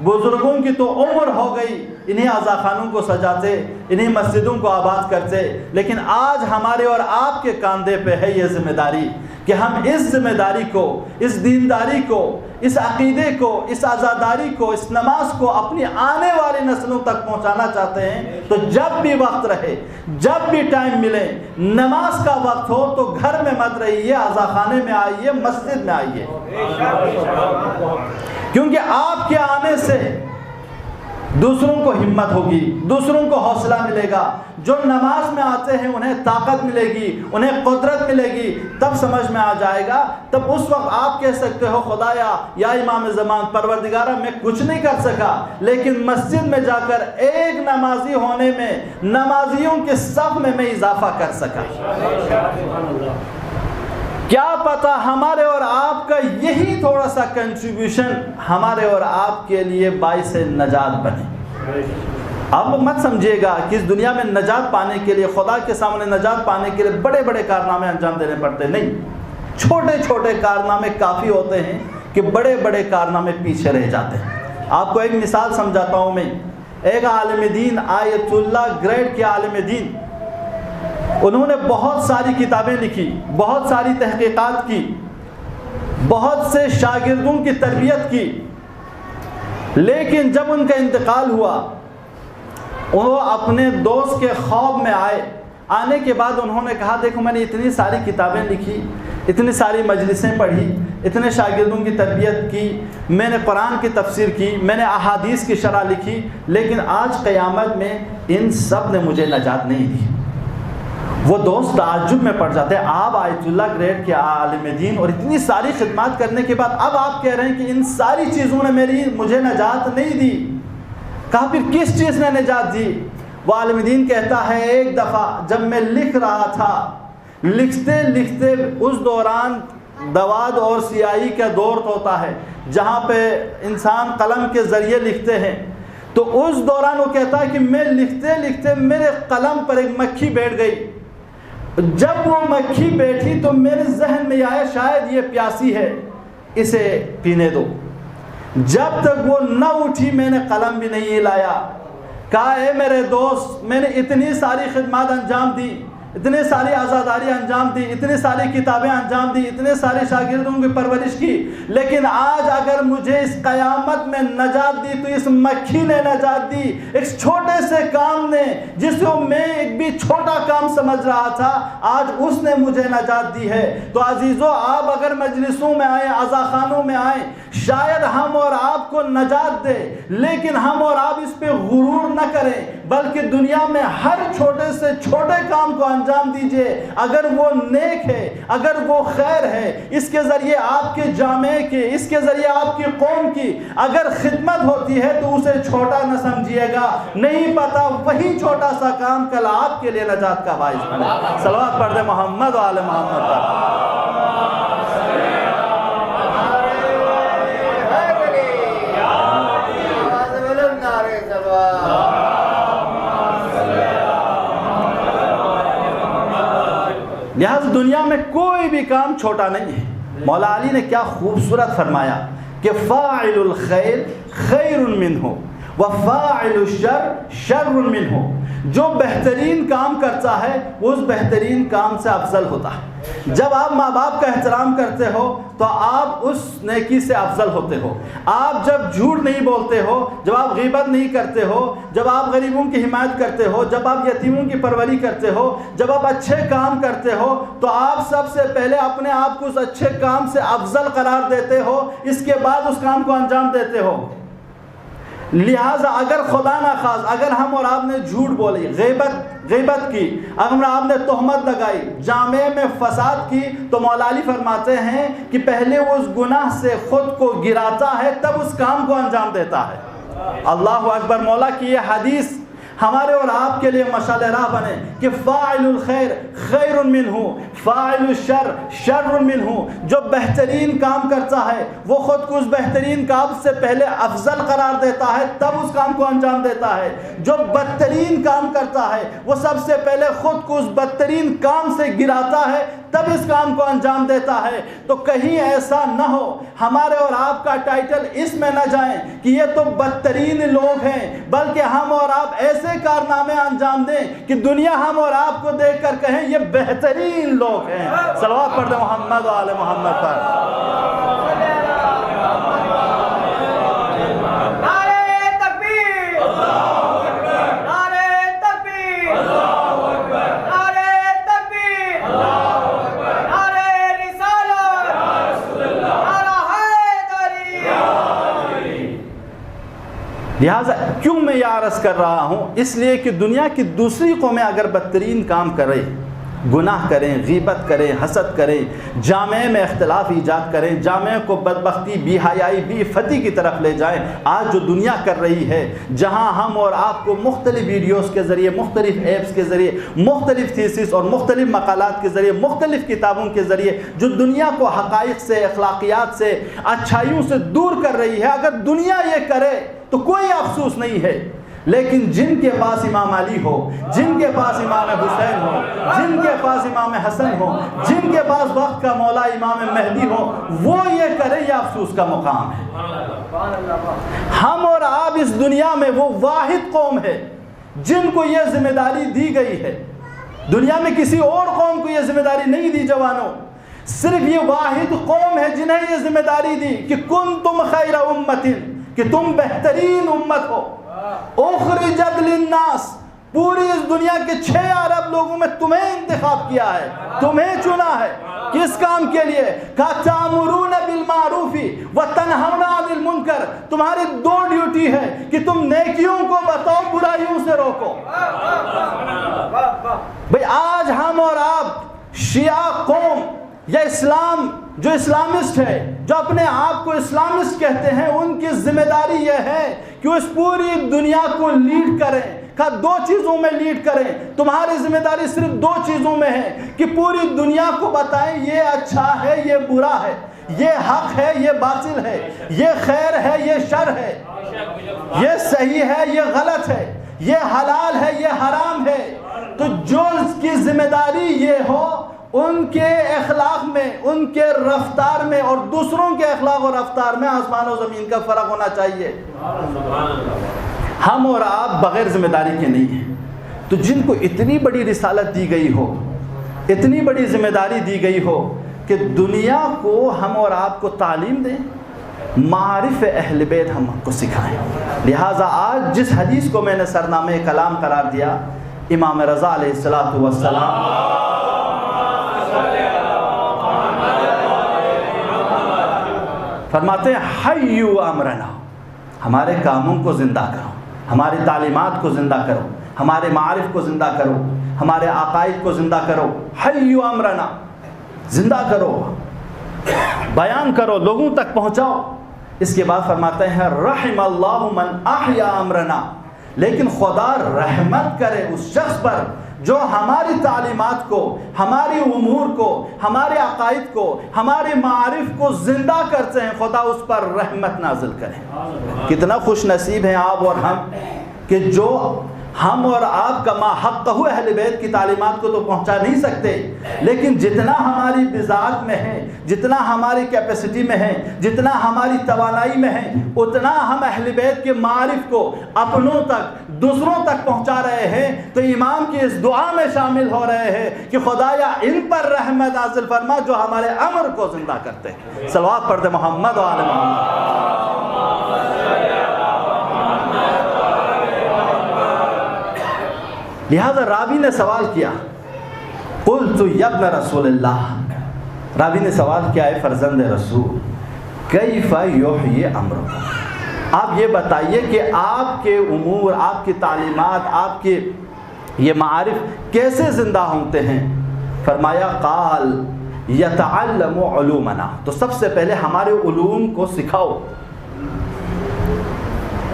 بزرگوں کی تو عمر ہو گئی، انہیں عزاخانوں کو سجاتے، انہیں مسجدوں کو آباد کرتے، لیکن آج ہمارے اور آپ کے کاندھے پہ ہے یہ ذمہ داری کہ ہم اس ذمہ داری کو، اس دینداری کو، اس عقیدے کو، اس عزاداری کو، اس نماز کو اپنی آنے والی نسلوں تک پہنچانا چاہتے ہیں۔ تو جب بھی وقت رہے، جب بھی ٹائم ملے، نماز کا وقت ہو تو گھر میں مت رہیے، عزاخانے میں آئیے، مسجد میں آئیے، کیونکہ آپ کے آنے سے دوسروں کو ہمت ہوگی، دوسروں کو حوصلہ ملے گا۔ جو نماز میں آتے ہیں انہیں طاقت ملے گی، انہیں قدرت ملے گی، تب سمجھ میں آ جائے گا۔ تب اس وقت آپ کہہ سکتے ہو خدایا یا امام زمان پروردگارہ میں کچھ نہیں کر سکا، لیکن مسجد میں جا کر ایک نمازی ہونے میں، نمازیوں کے صف میں اضافہ کر سکا۔ کیا پتہ ہمارے اور آپ کا یہی تھوڑا سا کنٹریبیوشن ہمارے اور آپ کے لیے باعث نجات بنے۔ آپ لوگ مت سمجھیے گا کہ اس دنیا میں نجات پانے کے لیے، خدا کے سامنے نجات پانے کے لیے بڑے بڑے کارنامے انجام دینے پڑتے، نہیں، چھوٹے چھوٹے کارنامے کافی ہوتے ہیں کہ بڑے بڑے کارنامے پیچھے رہ جاتے ہیں۔ آپ کو ایک مثال سمجھاتا ہوں میں، ایک عالم دین، آیت اللہ گریڈ کے عالم دین، انہوں نے بہت ساری کتابیں لکھی، بہت ساری تحقیقات کی، بہت سے شاگردوں کی تربیت کی، لیکن جب ان کا انتقال ہوا، وہ اپنے دوست کے خواب میں آئے۔ آنے کے بعد انہوں نے کہا دیکھو میں نے اتنی ساری کتابیں لکھی، اتنی ساری مجلسیں پڑھی، اتنے شاگردوں کی تربیت کی، میں نے قرآن کی تفسیر کی، میں نے احادیث کی شرح لکھی، لیکن آج قیامت میں ان سب نے مجھے نجات نہیں دی۔ وہ دوست تعجب میں پڑ جاتے ہیں، آپ آیت اللہ گریڈ کے عالم دین اور اتنی ساری خدمات کرنے کے بعد اب آپ کہہ رہے ہیں کہ ان ساری چیزوں نے مجھے نجات نہیں دی۔ کہا پھر کس چیز نے نجات دی؟ وہ عالم دین کہتا ہے ایک دفعہ جب میں لکھ رہا تھا، لکھتے لکھتے اس دوران دواد اور سیاہی کا دور ہوتا ہے جہاں پہ انسان قلم کے ذریعے لکھتے ہیں، تو اس دوران وہ کہتا ہے کہ میں لکھتے لکھتے میرے قلم پر ایک مکھی بیٹھ گئی۔ جب وہ مکھی بیٹھی تو میرے ذہن میں آیا شاید یہ پیاسی ہے، اسے پینے دو۔ جب تک وہ نہ اٹھی میں نے قلم بھی نہیں لایا۔ کہا اے میرے دوست، میں نے اتنی ساری خدمات انجام دی، اتنے ساری آزاداری انجام دی، اتنے ساری کتابیں انجام دی، اتنے سارے شاگردوں کی پرورش کی، لیکن آج اگر مجھے اس قیامت میں نجات دی تو اس مکھی نے نجات دی، ایک چھوٹے سے کام نے، جس کو میں ایک بھی چھوٹا کام سمجھ رہا تھا، آج اس نے مجھے نجات دی ہے۔ تو عزیزو، آپ اگر مجلسوں میں آئیں، عزاخانوں میں آئیں، شاید ہم اور آپ کو نجات دے، لیکن ہم اور آپ اس پہ غرور نہ کریں، بلکہ دنیا میں ہر چھوٹے سے چھوٹے کام کو انجام دیجئے، اگر وہ نیک ہے، اگر وہ خیر ہے، اس کے ذریعے آپ کے جامعے کے، اس کے ذریعے آپ کی قوم کی اگر خدمت ہوتی ہے تو اسے چھوٹا نہ سمجھیے گا، نہیں پتا وہی چھوٹا سا کام کل آپ کے لیے نجات کا باعث بنے۔ صلوات پڑھ دیں محمد و آل محمد پر۔ لہذا دنیا میں کوئی بھی کام چھوٹا نہیں ہے۔ مولا علی نے کیا خوبصورت فرمایا کہ فاعل الخیر خیر منہ وفاعل الشر شر منہ، جو بہترین کام کرتا ہے وہ اس بہترین کام سے افضل ہوتا ہے۔ جب آپ ماں باپ کا احترام کرتے ہو تو آپ اس نیکی سے افضل ہوتے ہو۔ آپ جب جھوٹ نہیں بولتے ہو، جب آپ غیبت نہیں کرتے ہو، جب آپ غریبوں کی حمایت کرتے ہو، جب آپ یتیموں کی پروری کرتے ہو، جب آپ اچھے کام کرتے ہو، تو آپ سب سے پہلے اپنے آپ کو اس اچھے کام سے افضل قرار دیتے ہو، اس کے بعد اس کام کو انجام دیتے ہو۔ لہٰذا اگر خدا نخواست اگر ہم اور آپ نے جھوٹ بولی، غیبت کی، اگر آپ نے تہمت لگائی، جامعے میں فساد کی، تو مولا علی فرماتے ہیں کہ پہلے وہ اس گناہ سے خود کو گراتا ہے، تب اس کام کو انجام دیتا ہے۔ اللہ اکبر۔ مولا کی یہ حدیث ہمارے اور آپ کے لیے مشعل راہ بنے کہ فاعل الخیر خیر منہ فاعل الشر شر منہ، جو بہترین کام کرتا ہے وہ خود کو اس بہترین کام سے پہلے افضل قرار دیتا ہے، تب اس کام کو انجام دیتا ہے۔ جو بدترین کام کرتا ہے وہ سب سے پہلے خود کو اس بدترین کام سے گراتا ہے، تب اس کام کو انجام دیتا ہے۔ تو کہیں ایسا نہ ہو ہمارے اور آپ کا ٹائٹل اس میں نہ جائیں کہ یہ تو بدترین لوگ ہیں، بلکہ ہم اور آپ ایسے کارنامے انجام دیں کہ دنیا ہم اور آپ کو دیکھ کر کہیں یہ بہترین لوگ ہیں۔ صلوات پڑھ دیں محمد و آل محمد پر۔ لہٰذا کیوں میں یہ عرض کر رہا ہوں؟ اس لیے کہ دنیا کی دوسری قومیں اگر بدترین کام کریں، گناہ کریں، غیبت کریں، حسد کریں، جامعے میں اختلاف ایجاد کریں، جامعے کو بدبختی، بے حیائی، بے عفتی کی طرف لے جائیں، آج جو دنیا کر رہی ہے، جہاں ہم اور آپ کو مختلف ویڈیوز کے ذریعے، مختلف ایپس کے ذریعے، مختلف تھیسس اور مختلف مقالات کے ذریعے، مختلف کتابوں کے ذریعے جو دنیا کو حقائق سے، اخلاقیات سے، اچھائیوں سے دور کر رہی ہے، اگر دنیا یہ کرے تو کوئی افسوس نہیں ہے، لیکن جن کے پاس امام علی ہو، جن کے پاس امام حسین ہو، جن کے پاس امام حسن ہو، جن کے پاس وقت کا مولا امام مہدی ہو، وہ یہ کرے، یہ افسوس کا مقام ہے۔ ہم اور آپ اس دنیا میں وہ واحد قوم ہے جن کو یہ ذمہ داری دی گئی ہے۔ دنیا میں کسی اور قوم کو یہ ذمہ داری نہیں دی جوانوں، صرف یہ واحد قوم ہے جنہیں یہ ذمہ داری دی کہ کنتم خیر امت، کہ تم بہترین امت ہو، اخرجت للناس، پوری اس دنیا کے 6 ارب لوگوں میں تمہیں انتخاب کیا ہے، تمہیں چنا ہے۔ کس کام کے لیے؟ تَأْمُرُونَ بِالْمَعْرُوفِ وَتَنْهَوْنَ عَنِ الْمُنْكَرِ، تمہاری 2 ڈیوٹی ہے کہ تم نیکیوں کو بتاؤ، برائیوں سے روکو۔ بھئی آج ہم اور آپ شیعہ قوم یا اسلام جو اسلامسٹ ہے، جو اپنے آپ کو اسلامسٹ کہتے ہیں، ان کی ذمہ داری یہ ہے کہ وہ اس پوری دنیا کو لیڈ کریں۔ 2 چیزوں میں لیڈ کریں۔ تمہاری ذمہ داری صرف 2 چیزوں میں ہے کہ پوری دنیا کو بتائیں یہ اچھا ہے، یہ برا ہے، یہ حق ہے، یہ باطل ہے، یہ خیر ہے، یہ شر ہے، یہ صحیح ہے، یہ غلط ہے، یہ حلال ہے، یہ حرام ہے۔ تو جو اس کی ذمہ داری یہ ہو، ان کے اخلاق میں، ان کے رفتار میں اور دوسروں کے اخلاق اور رفتار میں آسمان و زمین کا فرق ہونا چاہیے۔ ہم اور آپ بغیر ذمہ داری کے نہیں ہیں۔ تو جن کو اتنی بڑی رسالت دی گئی ہو، اتنی بڑی ذمہ داری دی گئی ہو کہ دنیا کو ہم اور آپ کو تعلیم دیں، معارف اہل بیت ہم کو سکھائیں، لہٰذا آج جس حدیث کو میں نے سرنامہ کلام قرار دیا، امام رضا علیہ السلام فرماتے ہیں حیو امرنا، ہمارے کاموں کو زندہ کرو، ہماری تعلیمات کو زندہ کرو، ہمارے معارف کو زندہ کرو، ہمارے عقائد کو زندہ کرو، حیو امرنا، زندہ کرو، بیان کرو، لوگوں تک پہنچاؤ۔ اس کے بعد فرماتے ہیں رحم اللہ من احیا امرنا، لیکن خدا رحمت کرے اس شخص پر جو ہماری تعلیمات کو، ہماری امور کو، ہمارے عقائد کو، ہمارے معارف کو زندہ کرتے ہیں، خدا اس پر رحمت نازل کرے۔ کتنا خوش نصیب ہیں آپ اور ہم کہ جو ہم اور آپ کا ما حقہ اہل بیت کی تعلیمات کو تو پہنچا نہیں سکتے، لیکن جتنا ہماری بذات میں ہے، جتنا ہماری کیپیسٹی میں ہے، جتنا ہماری توانائی میں ہے، اتنا ہم اہل بیت کے معارف کو اپنوں تک، دوسروں تک پہنچا رہے ہیں۔ تو امام کی اس دعا میں شامل ہو رہے ہیں کہ خدایا ان پر رحمت نازل فرما جو ہمارے امر کو زندہ کرتے ہیں۔ صلوات پڑھ دے محمد و آل محمد۔ لہذا راوی نے سوال کیا، قلت یا ابن رسول اللہ، راوی نے سوال کیا ہے فرزند رسول، کیف یحیی امرکم، آپ یہ بتائیے کہ آپ کے امور، آپ کی تعلیمات، آپ کے یہ معارف کیسے زندہ ہوتے ہیں؟ فرمایا قال یتعلم علومنا، تو سب سے پہلے ہمارے علوم کو سکھاؤ،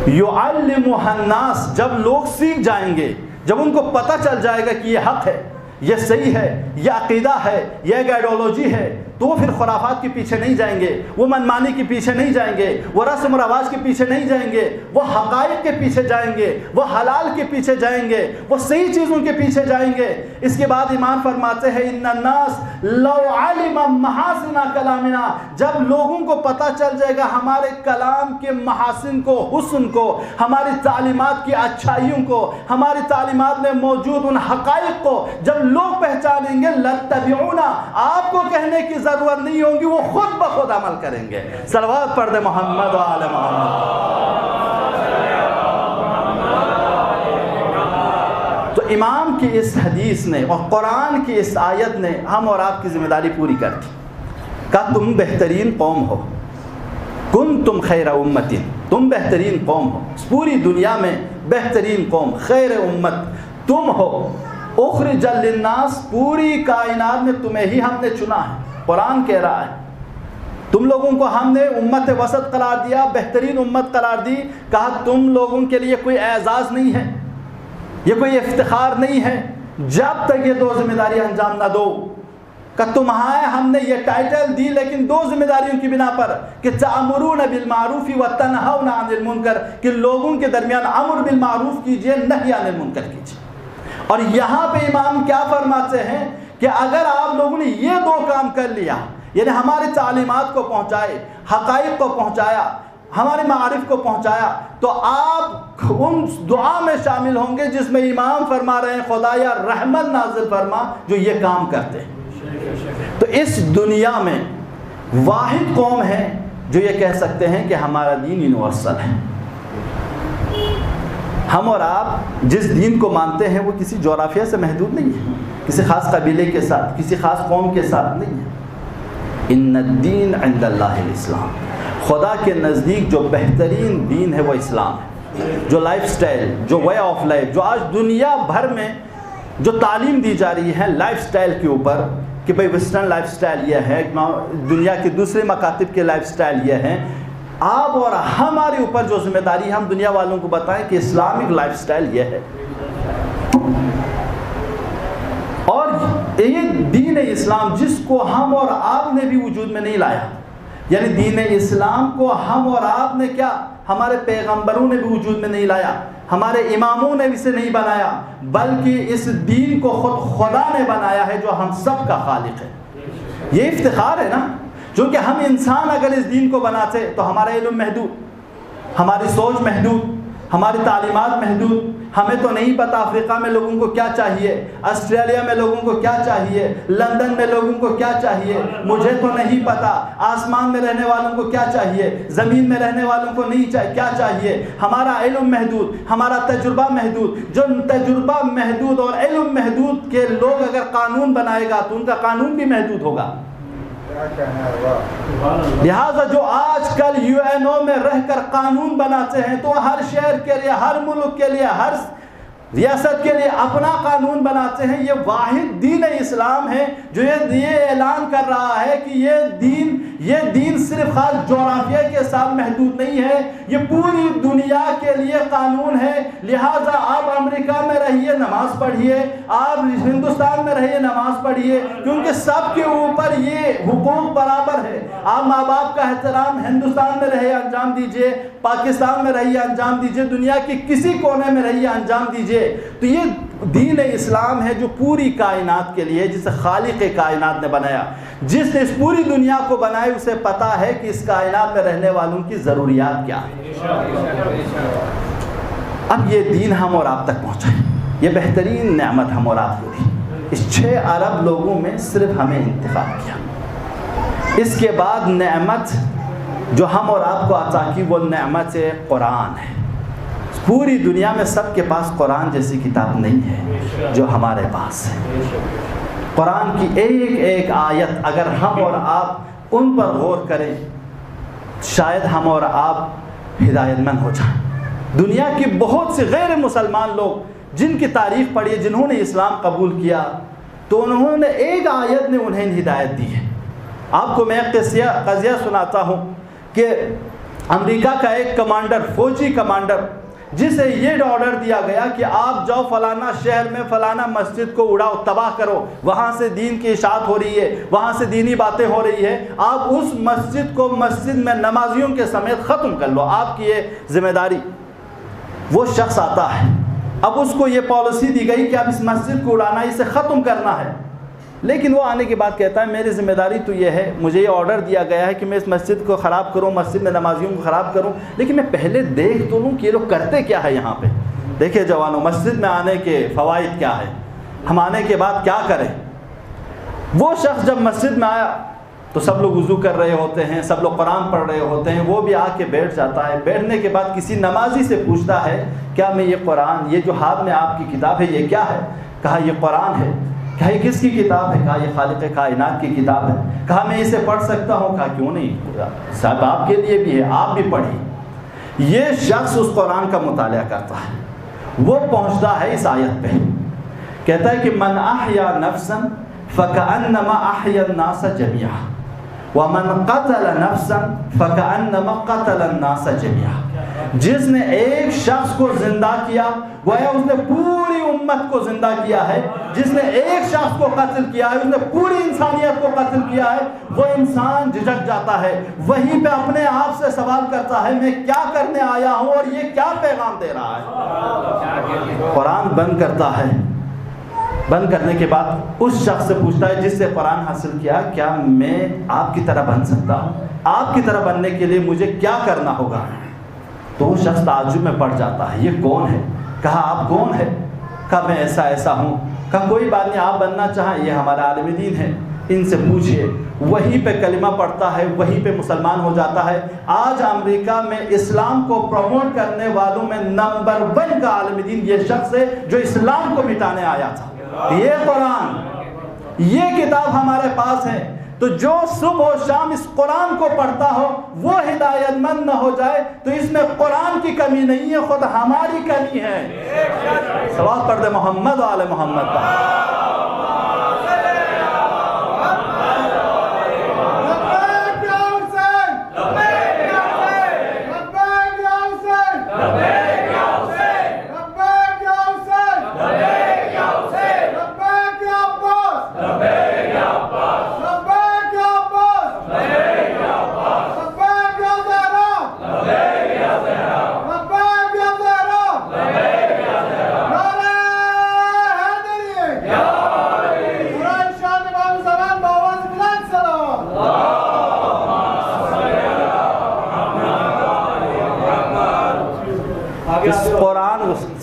یعلمها الناس، جب لوگ سیکھ جائیں گے، جب ان کو پتہ چل جائے گا کہ یہ حق ہے، یہ صحیح ہے، یہ عقیدہ ہے، یہ ایک آئیڈیالوجی ہے، تو وہ پھر خرافات کے پیچھے نہیں جائیں گے، وہ منمانی کے پیچھے نہیں جائیں گے، وہ رسم و رواج کے پیچھے نہیں جائیں گے، وہ حقائق کے پیچھے جائیں گے، وہ حلال کے پیچھے جائیں گے، وہ صحیح چیزوں کے پیچھے جائیں گے۔ اس کے بعد امام فرماتے ہیں ان الناس لو علم محاسن کلامنا، جب لوگوں کو پتہ چل جائے گا ہمارے کلام کے محاسن کو، حسن کو، ہماری تعلیمات کی اچھائیوں کو، ہماری تعلیمات میں موجود ان حقائق کو جب لوگ پہچانیں گے، لتبعونا، آپ کو کہنے کی ضرورت نہیں ہوگی، وہ خود بخود عمل کریں گے۔ صلوات پڑھ دے محمد و آل محمد۔ تو امام کی اس حدیث نے اور قرآن کی اس آیت نے ہم اور آپ کی ذمہ داری پوری کر دی۔ کہا تم بہترین قوم ہو، کنتم خیر امت، تم بہترین قوم ہو، پوری دنیا میں بہترین قوم، خیر امت تم ہو، اخرج للناس، پوری کائنات میں تمہیں ہی ہم نے چنا ہے۔ قرآن کہہ رہا ہے تم لوگوں کو ہم نے امت وسط قرار دیا، بہترین امت قرار دی۔ کہا تم لوگوں کے لیے کوئی اعزاز نہیں ہے، یہ کوئی افتخار نہیں ہے جب تک یہ دو ذمہ داری انجام نہ دو۔ کہ تمہیں ہم نے یہ ٹائٹل دی لیکن دو ذمہ داریوں کی بنا پر کہ تأمرون بالمعروف وتنہون عن المنکر، کہ لوگوں کے درمیان امر بالمعروف کیجئے، نہی عن المنکر کیجئے۔ اور یہاں پہ امام کیا فرماتے ہیں کہ اگر آپ لوگوں نے یہ دو کام کر لیا، یعنی ہماری تعلیمات کو پہنچائے، حقائق کو پہنچایا، ہمارے معارف کو پہنچایا، تو آپ ان دعا میں شامل ہوں گے جس میں امام فرما رہے ہیں خدایا رحمت نازل فرما جو یہ کام کرتے ہیں۔ تو اس دنیا میں واحد قوم ہے جو یہ کہہ سکتے ہیں کہ ہمارا دین یونیورسل ہے۔ ہم اور آپ جس دین کو مانتے ہیں وہ کسی جغرافیہ سے محدود نہیں ہے، کسی خاص قبیلے کے ساتھ، کسی خاص قوم کے ساتھ نہیں ہے۔ ان الدین عند اللہ الاسلام، خدا کے نزدیک جو بہترین دین ہے وہ اسلام ہے۔ جو لائف سٹائل، جو وے آف لائف، جو آج دنیا بھر میں جو تعلیم دی جا رہی ہے لائف سٹائل کے اوپر کہ بھئی ویسٹرن لائف سٹائل یہ ہے، دنیا کے دوسرے مکاتب کے لائف سٹائل یہ ہیں، آپ اور ہمارے اوپر جو ذمہ داری ہم دنیا والوں کو بتائیں کہ اسلامک لائف سٹائل یہ ہے۔ اور یہ دین اسلام جس کو ہم اور آپ نے بھی وجود میں نہیں لایا، یعنی دین اسلام کو ہم اور آپ نے کیا، ہمارے پیغمبروں نے بھی وجود میں نہیں لایا، ہمارے اماموں نے اسے نہیں بنایا، بلکہ اس دین کو خود خدا نے بنایا ہے جو ہم سب کا خالق ہے۔ یہ افتخار ہے نا، چونکہ ہم انسان اگر اس دین کو بناتے تو ہمارا علم محدود، ہماری سوچ محدود، ہماری تعلیمات محدود، ہمیں تو نہیں پتا افریقہ میں لوگوں کو کیا چاہیے، آسٹریلیا میں لوگوں کو کیا چاہیے، لندن میں لوگوں کو کیا چاہیے، مجھے تو نہیں پتا آسمان میں رہنے والوں کو کیا چاہیے، زمین میں رہنے والوں کو نہیں کیا چاہیے۔ ہمارا علم محدود، ہمارا تجربہ محدود، جو تجربہ محدود اور علم محدود کے لوگ اگر قانون بنائے گا تو ان کا قانون بھی محدود ہوگا۔ لہذا جو آج کل UN میں رہ کر قانون بناتے ہیں تو ہر شہر کے لیے، ہر ملک کے لیے، ہر ریاست کے لیے اپنا قانون بناتے ہیں۔ یہ واحد دین اسلام ہے جو یہ اعلان کر رہا ہے کہ یہ دین صرف خاص جغرافیہ کے ساتھ محدود نہیں ہے، یہ پوری دنیا کے لیے قانون ہے۔ لہٰذا آپ امریکہ میں رہیے نماز پڑھیے، آپ ہندوستان میں رہیے نماز پڑھیے، کیونکہ سب کے اوپر یہ حقوق برابر ہے۔ آپ ماں باپ کا احترام ہندوستان میں رہے انجام دیجئے، پاکستان میں رہیے انجام دیجئے، دنیا کی کسی کونے میں رہیے انجام دیجئے۔ تو یہ دین اسلام ہے جو پوری کائنات کے لیے، جسے خالق کائنات نے بنایا، جس نے اس پوری دنیا کو بنایا اسے پتا ہے کہ اس کائنات میں رہنے والوں کی ضروریات کیا ہے۔ اب یہ دین ہم اور آپ تک پہنچا ہے، یہ بہترین نعمت ہم اور آپ کو دی۔ اس 6 ارب لوگوں میں صرف ہمیں انتخاب کیا۔ اس کے بعد نعمت جو ہم اور آپ کو عطا کی وہ نعمت قرآن ہے۔ پوری دنیا میں سب کے پاس قرآن جیسی کتاب نہیں ہے جو ہمارے پاس ہے۔ قرآن کی ایک ایک آیت اگر ہم اور آپ ان پر غور کریں شاید ہم اور آپ ہدایت مند ہو جائیں۔ دنیا کی بہت سے غیر مسلمان لوگ جن کی تاریخ پڑھی، جنہوں نے اسلام قبول کیا، تو انہوں نے ایک آیت نے انہیں ہدایت دی ہے۔ آپ کو میں قضیہ سناتا ہوں کہ امریکہ کا ایک کمانڈر، فوجی کمانڈر، جسے یہ آرڈر دیا گیا کہ آپ جاؤ فلانا شہر میں فلانا مسجد کو اڑاؤ، تباہ کرو، وہاں سے دین کی اشاعت ہو رہی ہے، وہاں سے دینی باتیں ہو رہی ہے، آپ اس مسجد کو مسجد میں نمازیوں کے سمیت ختم کر لو، آپ کی یہ ذمہ داری۔ وہ شخص آتا ہے، اب اس کو یہ پالیسی دی گئی کہ اب اس مسجد کو اڑانا، اسے ختم کرنا ہے، لیکن وہ آنے کے بعد کہتا ہے میری ذمہ داری تو یہ ہے، مجھے یہ آرڈر دیا گیا ہے کہ میں اس مسجد کو خراب کروں، مسجد میں نمازیوں کو خراب کروں، لیکن میں پہلے دیکھ تو لوں کہ یہ لوگ کرتے کیا ہے یہاں پہ۔ دیکھیں جوانوں، مسجد میں آنے کے فوائد کیا ہے، ہم آنے کے بعد کیا کریں۔ وہ شخص جب مسجد میں آیا تو سب لوگ وضو کر رہے ہوتے ہیں، سب لوگ قرآن پڑھ رہے ہوتے ہیں، وہ بھی آ کے بیٹھ جاتا ہے۔ بیٹھنے کے بعد کسی نمازی سے پوچھتا ہے کیا میں یہ قرآن، یہ جو ہاتھ میں آپ کی کتاب ہے یہ کیا ہے؟ کہا یہ قرآن ہے۔ کہا یہ کس کی کتاب ہے؟ کہا یہ خالق کائنات کی کتاب ہے۔ کہا میں اسے پڑھ سکتا ہوں؟ کہا کیوں نہیں صاحب، آپ کے لیے بھی ہے، آپ بھی پڑھیں۔ یہ شخص اس قرآن کا مطالعہ کرتا ہے، وہ پہنچتا ہے اس آیت پہ، کہتا ہے کہ من احیا نفسا فکأنما احیا الناس جميعا ومن قتل نفسا فکأنما قتل الناس جميعا۔ جس نے ایک شخص کو زندہ کیا گویا اس نے پوری امت کو زندہ کیا ہے، جس نے ایک شخص کو قتل کیا ہے اس نے پوری انسانیت کو قتل کیا ہے۔ وہ انسان جھجک جاتا ہے، وہیں پہ اپنے آپ سے سوال کرتا ہے میں کیا کرنے آیا ہوں اور یہ کیا پیغام دے رہا ہے۔ قرآن بند کرتا ہے، بند کرنے کے بعد اس شخص سے پوچھتا ہے جس سے قرآن حاصل کیا کیا میں آپ کی طرح بن سکتا ہوں؟ آپ کی طرح بننے کے لیے مجھے کیا کرنا ہوگا؟ تو وہ شخص تعجب میں پڑ جاتا ہے، یہ کون ہے؟ کہا آپ کون ہے؟ کہا میں ایسا ایسا ہوں۔ کہا کوئی بات نہیں، آپ بننا چاہیں یہ ہمارا عالم دین ہے، ان سے پوچھئے۔ وہیں پہ کلمہ پڑھتا ہے، وہیں پہ مسلمان ہو جاتا ہے۔ آج امریکہ میں اسلام کو پروموٹ کرنے والوں میں نمبر 1 کا عالم دین یہ شخص ہے جو اسلام کو مٹانے آیا تھا۔ یہ قرآن، یہ کتاب ہمارے پاس ہے، تو جو صبح و شام اس قرآن کو پڑھتا ہو وہ ہدایت مند نہ ہو جائے تو اس میں قرآن کی کمی نہیں ہے، خود ہماری کمی ہے۔ صلوات پڑھ دے محمد و آل محمد پر۔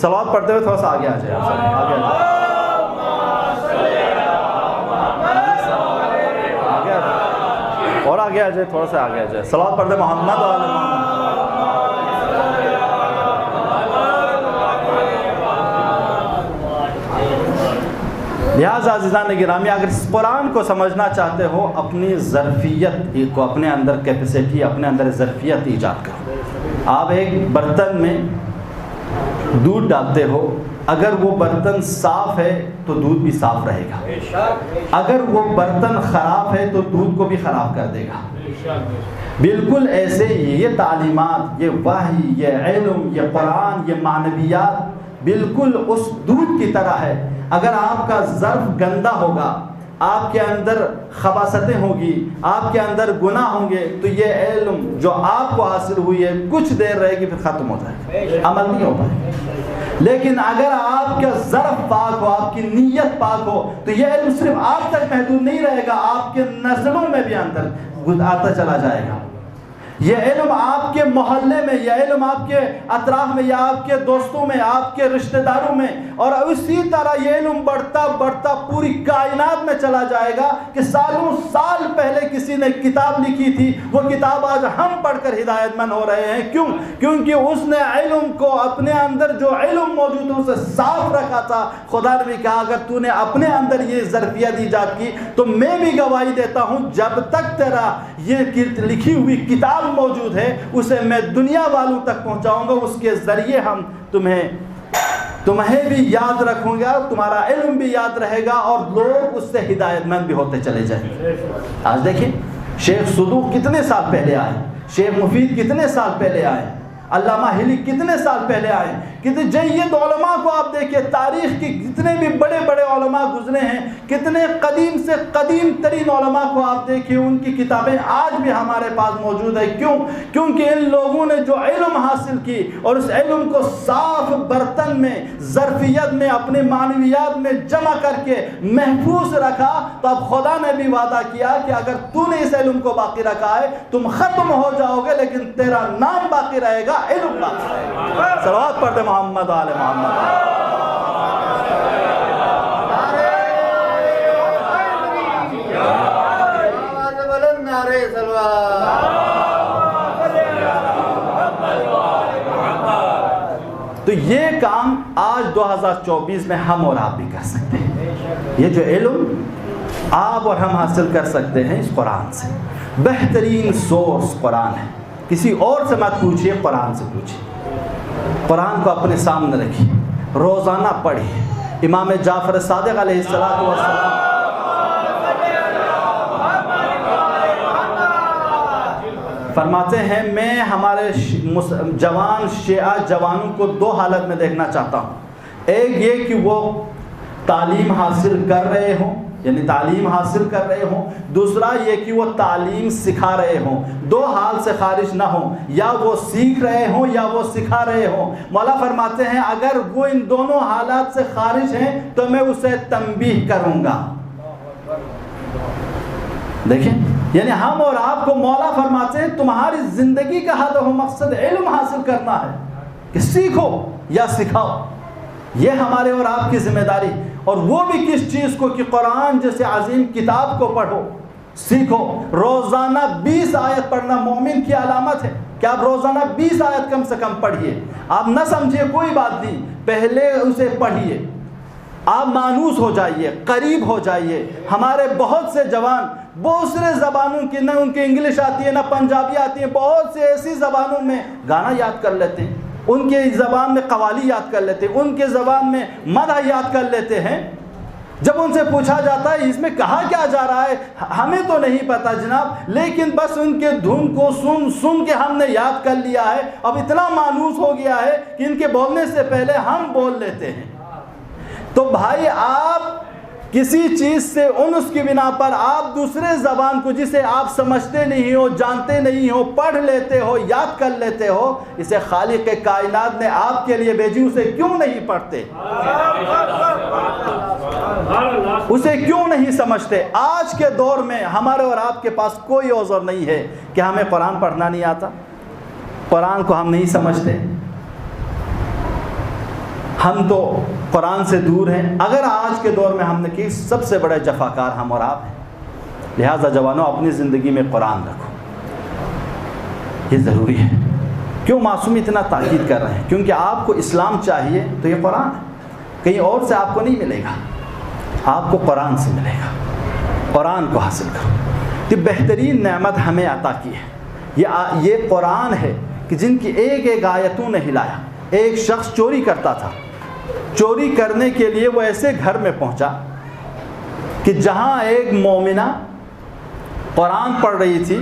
صلوات پڑھتے ہوئے تھوڑا سا آگے آ جائے آپ سب آگے آ جائے اور آگے آ جائے تھوڑا سا آگے آ جائے صلوات پڑھتے محمد و آل محمد لہٰذا عزیزان گرامی اگر اس قرآن کو سمجھنا چاہتے ہو اپنی ظرفیت کو اپنے اندر کیپیسٹی اپنے اندر ظرفیت ایجاد کرو. آپ ایک برتن میں دودھ ڈالتے ہو اگر وہ برتن صاف ہے تو دودھ بھی صاف رہے گا اگر وہ برتن خراب ہے تو دودھ کو بھی خراب کر دے گا. بالکل ایسے یہ تعلیمات یہ وحی یہ علم یہ قرآن یہ معنویات بالکل اس دودھ کی طرح ہے. اگر آپ کا ظرف گندا ہوگا آپ کے اندر خباثتیں ہوگی آپ کے اندر گناہ ہوں گے تو یہ علم جو آپ کو حاصل ہوئی ہے کچھ دیر رہے گی پھر ختم ہو جائے گا عمل نہیں ہو پائے گا. لیکن اگر آپ کا ظرف پاک ہو آپ کی نیت پاک ہو تو یہ علم صرف آپ تک محدود نہیں رہے گا آپ کے نزلوں میں بھی اندر آتا چلا جائے گا. یہ علم آپ کے محلے میں یہ علم آپ کے اطراف میں یا آپ کے دوستوں میں آپ کے رشتہ داروں میں اور اسی طرح یہ علم بڑھتا بڑھتا پوری کائنات میں چلا جائے گا کہ سالوں سال پہلے کسی نے کتاب لکھی تھی وہ کتاب آج ہم پڑھ کر ہدایت مند ہو رہے ہیں. کیوں؟ کیونکہ اس نے علم کو اپنے اندر جو علم موجود ہے اسے صاف رکھا تھا. خدا نے بھی کہا اگر تو نے اپنے اندر یہ ظرفیت ایجاد کی تو میں بھی گواہی دیتا ہوں جب تک تیرا یہ لکھی ہوئی کتاب موجود ہے اسے میں دنیا والوں تک پہنچاؤں گا. اس کے ذریعے ہم تمہیں بھی یاد رکھوں گا تمہارا علم بھی یاد رہے گا اور لوگ اس سے ہدایت مند بھی ہوتے چلے جائیں گے. آج دیکھیں شیخ صدوق کتنے سال پہلے آئے شیخ مفید کتنے سال پہلے آئے علامہ ہلی کتنے سال پہلے آئے. کتنے جید علماء کو آپ دیکھیں تاریخ کی جتنے بھی بڑے بڑے علماء گزرے ہیں کتنے قدیم سے قدیم ترین علماء کو آپ دیکھیں ان کی کتابیں آج بھی ہمارے پاس موجود ہے. کیوں؟ کیونکہ ان لوگوں نے جو علم حاصل کی اور اس علم کو صاف برتن میں ظرفیت میں اپنے معنویات میں جمع کر کے محفوظ رکھا. تو اب خدا نے بھی وعدہ کیا کہ اگر تو نے اس علم کو باقی رکھا ہے تم ختم ہو جاؤ گے لیکن تیرا نام باقی رہے گا علم باقی رہے گا. صلوات پڑھتے محمد آل محمد. تو یہ کام آج 2024 میں ہم اور آپ بھی کر سکتے ہیں. یہ جو علم آپ اور ہم حاصل کر سکتے ہیں اس قرآن سے. بہترین سورس قرآن ہے. کسی اور سے مت پوچھئے قرآن سے پوچھئے. قرآن کو اپنے سامنے رکھیے روزانہ پڑھیے. امام جعفر صادق علیہ السلام فرماتے ہیں میں ہمارے جوان شیعہ جوانوں کو دو حالت میں دیکھنا چاہتا ہوں. ایک یہ کہ وہ تعلیم حاصل کر رہے ہوں یعنی تعلیم حاصل کر رہے ہوں. دوسرا یہ کہ وہ تعلیم سکھا رہے ہوں. دو حال سے خارج نہ ہوں یا وہ سیکھ رہے ہوں یا وہ سکھا رہے ہوں. مولا فرماتے ہیں اگر وہ ان دونوں حالات سے خارج ہیں تو میں اسے تنبیہ کروں گا. دیکھیں یعنی ہم اور آپ کو مولا فرماتے ہیں تمہاری زندگی کا ہدف و مقصد علم حاصل کرنا ہے کہ سیکھو یا سکھاؤ. یہ ہمارے اور آپ کی ذمہ داری. اور وہ بھی کس چیز کو کہ قرآن جیسے عظیم کتاب کو پڑھو سیکھو. روزانہ 20 آیت پڑھنا مومن کی علامت ہے کہ آپ روزانہ 20 آیت کم سے کم پڑھیے. آپ نہ سمجھیے کوئی بات نہیں پہلے اسے پڑھیے آپ مانوس ہو جائیے قریب ہو جائیے. ہمارے بہت سے جوان بہت سے زبانوں کی نہ ان کی انگلش آتی ہے نہ پنجابی آتی ہے بہت سے ایسی زبانوں میں گانا یاد کر لیتے ہیں ان کے زبان میں قوالی یاد کر لیتے ہیں ان کے زبان میں مدح یاد کر لیتے ہیں. جب ان سے پوچھا جاتا ہے اس میں کہا کیا جا رہا ہے ہمیں تو نہیں پتا جناب لیکن بس ان کے دھن کو سن کے ہم نے یاد کر لیا ہے. اب اتنا مانوس ہو گیا ہے کہ ان کے بولنے سے پہلے ہم بول لیتے ہیں. تو بھائی آپ کسی چیز سے انس کی بنا پر آپ دوسرے زبان کو جسے آپ سمجھتے نہیں ہو جانتے نہیں ہو پڑھ لیتے ہو یاد کر لیتے ہو اسے خالق کائنات نے آپ کے لیے بھیجی اسے کیوں نہیں پڑھتے اسے کیوں نہیں سمجھتے. آج کے دور میں ہمارے اور آپ کے پاس کوئی عذر نہیں ہے کہ ہمیں قرآن پڑھنا نہیں آتا قرآن کو ہم نہیں سمجھتے. ہم تو قرآن سے دور ہیں. اگر آج کے دور میں ہم نے کی سب سے بڑے جفاکار ہم اور آپ ہیں. لہٰذا جوانوں اپنی زندگی میں قرآن رکھو, یہ ضروری ہے. کیوں معصوم اتنا تاکید کر رہے ہیں؟ کیونکہ آپ کو اسلام چاہیے تو یہ قرآن ہے, کہیں اور سے آپ کو نہیں ملے گا, آپ کو قرآن سے ملے گا. قرآن کو حاصل کرو. یہ بہترین نعمت ہمیں عطا کی ہے. یہ قرآن ہے کہ جن کی ایک ایک آیتوں نے ہلایا. ایک شخص چوری کرتا تھا, چوری کرنے کے لیے وہ ایسے گھر میں پہنچا کہ جہاں ایک مومنہ قرآن پڑھ رہی تھی.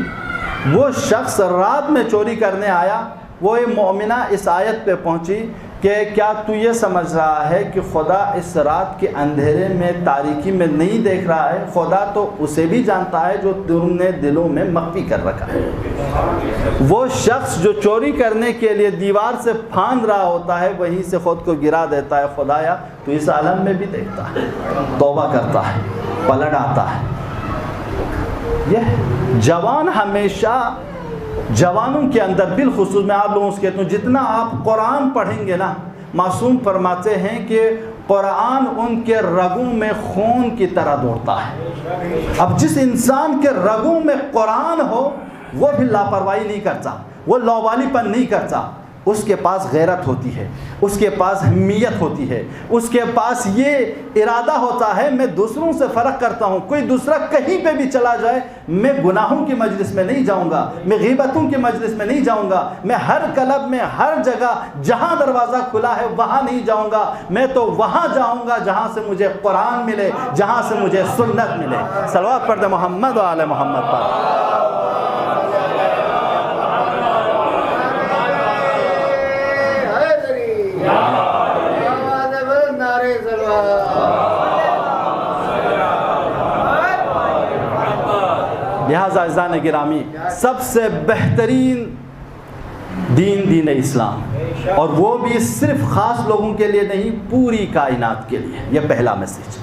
وہ شخص رات میں چوری کرنے آیا, وہ مومنہ اس آیت پہ پہنچی کہ کیا تو یہ سمجھ رہا ہے کہ خدا اس رات کے اندھیرے میں تاریکی میں نہیں دیکھ رہا ہے؟ خدا تو اسے بھی جانتا ہے جو تم نے دلوں میں مخفی کر رکھا ہے. وہ شخص جو چوری کرنے کے لیے دیوار سے پھاند رہا ہوتا ہے وہیں سے خود کو گرا دیتا ہے. خدایا تو اس عالم میں بھی دیکھتا ہے, توبہ کرتا ہے, پلٹ آتا ہے. یہ جوان ہمیشہ, جوانوں کے اندر بالخصوص میں آپ لوگوں سے کہتا ہوں, جتنا آپ قرآن پڑھیں گے نا, معصوم فرماتے ہیں کہ قرآن ان کے رگوں میں خون کی طرح دوڑتا ہے. اب جس انسان کے رگوں میں قرآن ہو وہ بھی لاپرواہی نہیں کرتا, وہ لاوالی پن نہیں کرتا. اس کے پاس غیرت ہوتی ہے, اس کے پاس حمیت ہوتی ہے, اس کے پاس یہ ارادہ ہوتا ہے میں دوسروں سے فرق کرتا ہوں. کوئی دوسرا کہیں پہ بھی چلا جائے میں گناہوں کی مجلس میں نہیں جاؤں گا, میں غیبتوں کی مجلس میں نہیں جاؤں گا, میں ہر کلب میں ہر جگہ جہاں دروازہ کھلا ہے وہاں نہیں جاؤں گا. میں تو وہاں جاؤں گا جہاں سے مجھے قرآن ملے, جہاں سے مجھے سنت ملے. صلوات پڑھ دے محمد و آل محمد پر. لہٰذا عزیزان گرامی, سب سے بہترین دین اسلام, اور وہ بھی صرف خاص لوگوں کے لیے نہیں, پوری کائنات کے لیے. یہ پہلا میسیج.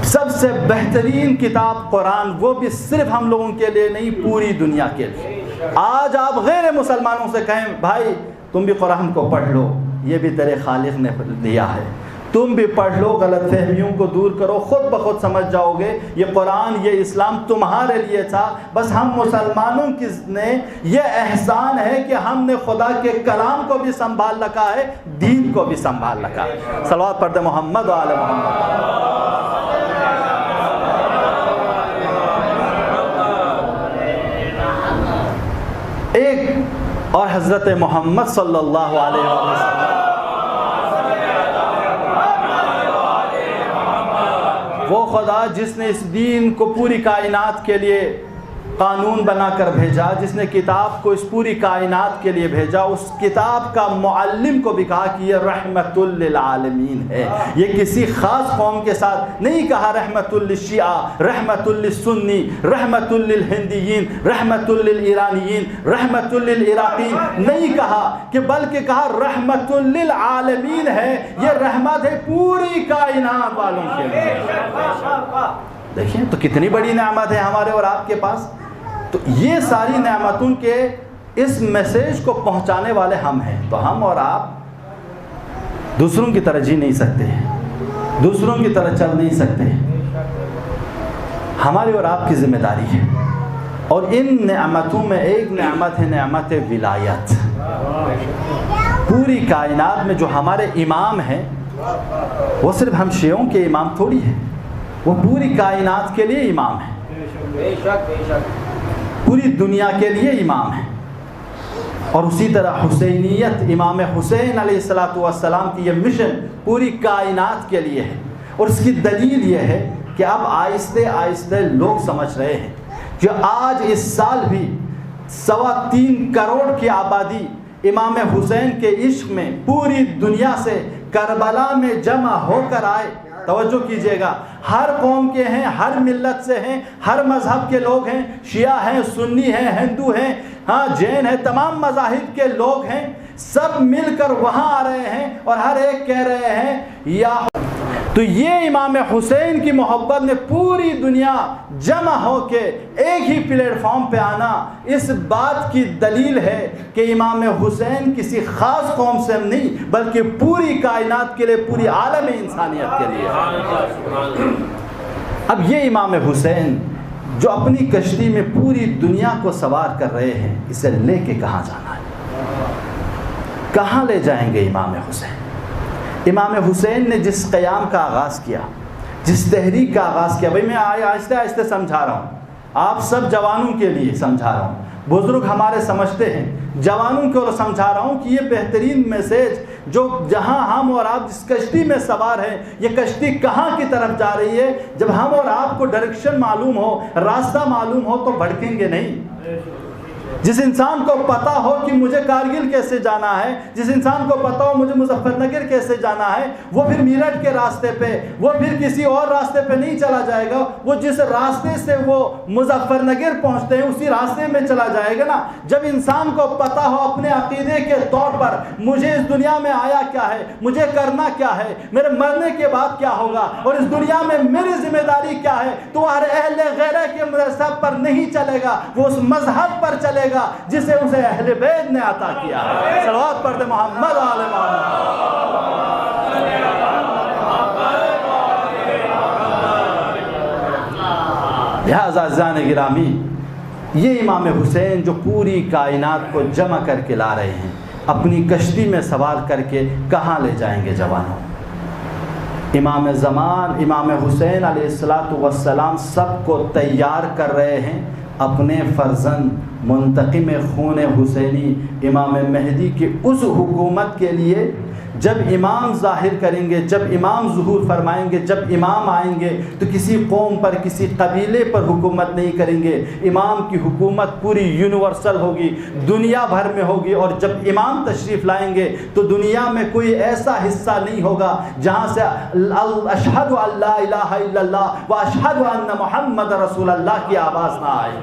سب سے بہترین کتاب قرآن, وہ بھی صرف ہم لوگوں کے لیے نہیں, پوری دنیا کے لیے. آج آپ غیر مسلمانوں سے کہیں بھائی تم بھی قرآن کو پڑھ لو, یہ بھی تیرے خالق نے دیا ہے, تم بھی پڑھ لو, غلط فہمیوں کو دور کرو, خود بخود سمجھ جاؤ گے یہ قرآن, یہ اسلام تمہارے لیے تھا. بس ہم مسلمانوں کی نے یہ احسان ہے کہ ہم نے خدا کے کلام کو بھی سنبھال رکھا ہے, دین کو بھی سنبھال رکھا ہے. صلوات پڑھ دے محمد و آل محمد. ایک اور حضرت محمد صلی اللہ علیہ وسلم, وہ خدا جس نے اس دین کو پوری کائنات کے لیے قانون بنا کر بھیجا, جس نے کتاب کو اس پوری کائنات کے لیے بھیجا, اس کتاب کا معلم کو بھی کہا کہ یہ رحمت للعالمین ہے. یہ کسی خاص قوم کے ساتھ نہیں کہا رحمت للشیعہ, رحمت للسنی, رحمت للہندیین, رحمت للایرانیین, رحمت للعراقیین, نہیں کہا کہ بلکہ کہا رحمت للعالمین ہے. یہ رحمت ہے پوری کائنات والوں کے لیے. دیکھیں تو کتنی بڑی نعمت ہے ہمارے اور آپ کے پاس. تو یہ ساری نعمتوں کے اس میسیج کو پہنچانے والے ہم ہیں. تو ہم اور آپ دوسروں کی طرح جی نہیں سکتے, دوسروں کی طرح چل نہیں سکتے. ہماری اور آپ کی ذمہ داری ہے. اور ان نعمتوں میں ایک نعمت ہے نعمت ولایت. پوری کائنات میں جو ہمارے امام ہیں وہ صرف ہم شیعوں کے امام تھوڑی ہیں, وہ پوری کائنات کے لیے امام ہیں, پوری دنیا کے لیے امام ہیں. اور اسی طرح حسینیت, امام حسین علیہ السلام کی یہ مشن پوری کائنات کے لیے ہے. اور اس کی دلیل یہ ہے کہ اب آہستہ آہستہ لوگ سمجھ رہے ہیں کہ آج اس سال بھی 3.25 کروڑ کی آبادی امام حسین کے عشق میں پوری دنیا سے کربلا میں جمع ہو کر آئے. توجہ کیجئے گا, ہر قوم کے ہیں, ہر ملت سے ہیں, ہر مذہب کے لوگ ہیں, شیعہ ہیں, سنی ہیں, ہندو ہیں, ہاں جین ہیں, تمام مذاہب کے لوگ ہیں, سب مل کر وہاں آ رہے ہیں اور ہر ایک کہہ رہے ہیں یا تو یہ امام حسین کی محبت نے پوری دنیا جمع ہو کے ایک ہی پلیٹ فارم پہ آنا اس بات کی دلیل ہے کہ امام حسین کسی خاص قوم سے نہیں بلکہ پوری کائنات کے لیے، پوری عالم انسانیت کے لیے۔ اب یہ امام حسین جو اپنی کشتی میں پوری دنیا کو سوار کر رہے ہیں، اسے لے کے کہاں جانا ہے؟ کہاں لے جائیں گے امام حسین؟ امام حسین نے جس قیام کا آغاز کیا، جس تحریک کا آغاز کیا، بھائی میں آہستہ آہستہ سمجھا رہا ہوں، آپ سب جوانوں کے لیے سمجھا رہا ہوں، بزرگ ہمارے سمجھتے ہیں، جوانوں کو سمجھا رہا ہوں کہ یہ بہترین میسیج جو جہاں ہم اور آپ جس کشتی میں سوار ہیں، یہ کشتی کہاں کی طرف جا رہی ہے، جب ہم اور آپ کو ڈائریکشن معلوم ہو، راستہ معلوم ہو تو بھٹکیں گے نہیں۔ جس انسان کو پتا ہو کہ مجھے کارگل کیسے جانا ہے، جس انسان کو پتا ہو مجھے مظفر نگر کیسے جانا ہے، وہ پھر میرٹھ کے راستے پہ، وہ پھر کسی اور راستے پہ نہیں چلا جائے گا، وہ جس راستے سے وہ مظفر نگر پہنچتے ہیں اسی راستے میں چلا جائے گا نا۔ جب انسان کو پتا ہو اپنے عقیدے کے طور پر مجھے اس دنیا میں آیا کیا ہے، مجھے کرنا کیا ہے، میرے مرنے کے بعد کیا ہوگا اور اس دنیا میں میری ذمہ داری کیا ہے، تو ہر اہل غیرہ کے مذہب پر نہیں چلے گا، وہ اس مذہب پر چلے گا جسے اسے اہل بیت نے عطا کیا ہے۔ صلوات پڑھتے محمد آل محمد۔ لہذا عزیزان گرامی، یہ امام حسین جو پوری کائنات کو جمع کر کے لا رہے ہیں، اپنی کشتی میں سوار کر کے کہاں لے جائیں گے جوانوں؟ امام زمان امام حسین علیہ السلام سب کو تیار کر رہے ہیں اپنے فرزند منتقم خون حسینی امام مہدی کی اس حکومت کے لیے جب امام ظاہر کریں گے، جب امام ظہور فرمائیں گے، جب امام آئیں گے تو کسی قوم پر، کسی قبیلے پر حکومت نہیں کریں گے، امام کی حکومت پوری یونیورسل ہوگی، دنیا بھر میں ہوگی۔ اور جب امام تشریف لائیں گے تو دنیا میں کوئی ایسا حصہ نہیں ہوگا جہاں سے اشہد ان لا الہ الا اللہ و اشہد ان محمد رسول اللہ کی آواز نہ آئے۔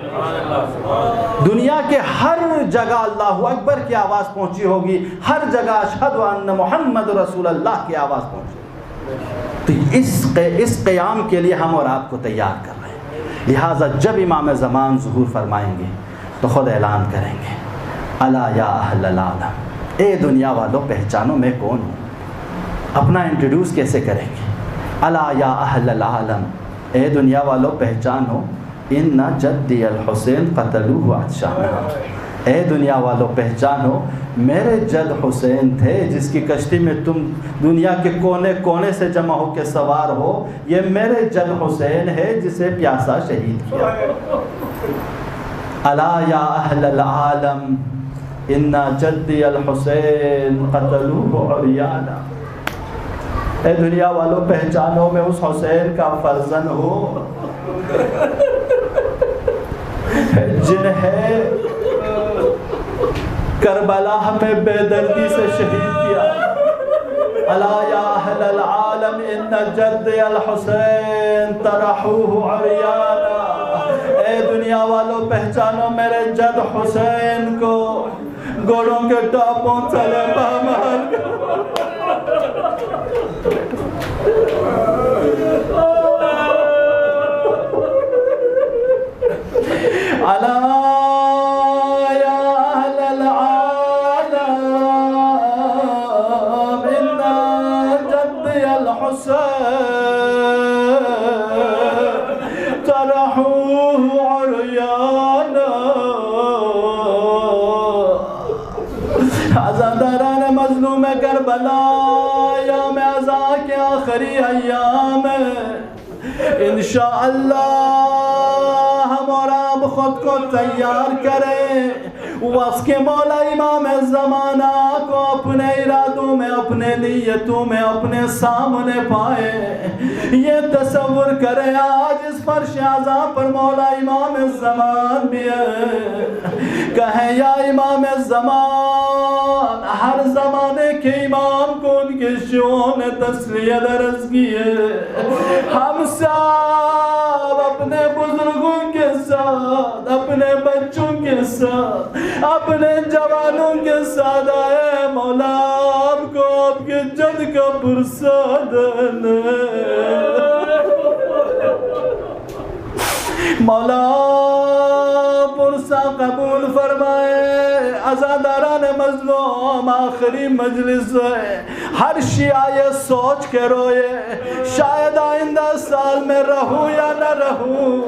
دنیا کے ہر جگہ اللہ اکبر کی آواز پہنچی ہوگی، ہر جگہ اشہد ان محمد رسول اللہ کی آواز پہنچی۔ تو اس قیام کے لیے ہم اور آپ کو تیار کر رہے ہیں۔ لہٰذا جب امام زمان ظہور فرمائیں گے تو خود اعلان کریں گے، الا یا اہل العالم، اے دنیا والوں پہچانو میں کون ہوں۔ اپنا انٹروڈیوس کیسے کریں گے؟ الا یا اہل العالم، اے دنیا والوں پہچانو، ان جدی الحسین قتلوہ عطشانا، اے دنیا والوں پہچانو میرے جد حسین تھے جس کی کشتی میں تم دنیا کے کونے کونے سے جمع ہو کے سوار ہو، یہ میرے جد حسین ہے جسے پیاسا شہید کیا۔ الا یا اہل العالم ان جدی الحسین قتلوہ عریانا، اے دنیا والوں پہچانو میں اس حسین کا فرزند ہوں جنہیں کربلا میں بے دردی سے شہید کیا۔ الا یا اہل العالم ان جد الحسین طرحوہ عریانا، اے دنیا والوں پہچانو میرے جد حسین کو گھوڑوں کے ٹاپوں تلے پامال الا عزاداران مظلوم کربلا یوم عزا کے آخری ایام انشاءاللہ ہم اور آپ خود کو تیار کریں، وصف کے مولا امام زمانہ کو اپنے ارادوں میں، اپنے نیتوں میں اپنے سامنے پائے۔ یہ تصور کریں آج اس فرش اعظم پر مولا امام زمان بھی ہے، کہیں یا امام زمان، ہر زمانے کے امام کو ان کے شیووں نے تسلیت عرض کی ہے، ہم سب اپنے بزرگوں کے ساتھ، اپنے بچوں کے ساتھ، اپنے جوانوں کے ساتھ آئے مولا، آپ کو آپ کے جد کا پرسادن مولا پرسا قبول فرمائے عزاداران مظلوم آخری مجلس ہے ہر شیعہ یہ سوچ کے روئے شاید آئندہ سال میں رہوں یا نہ رہوں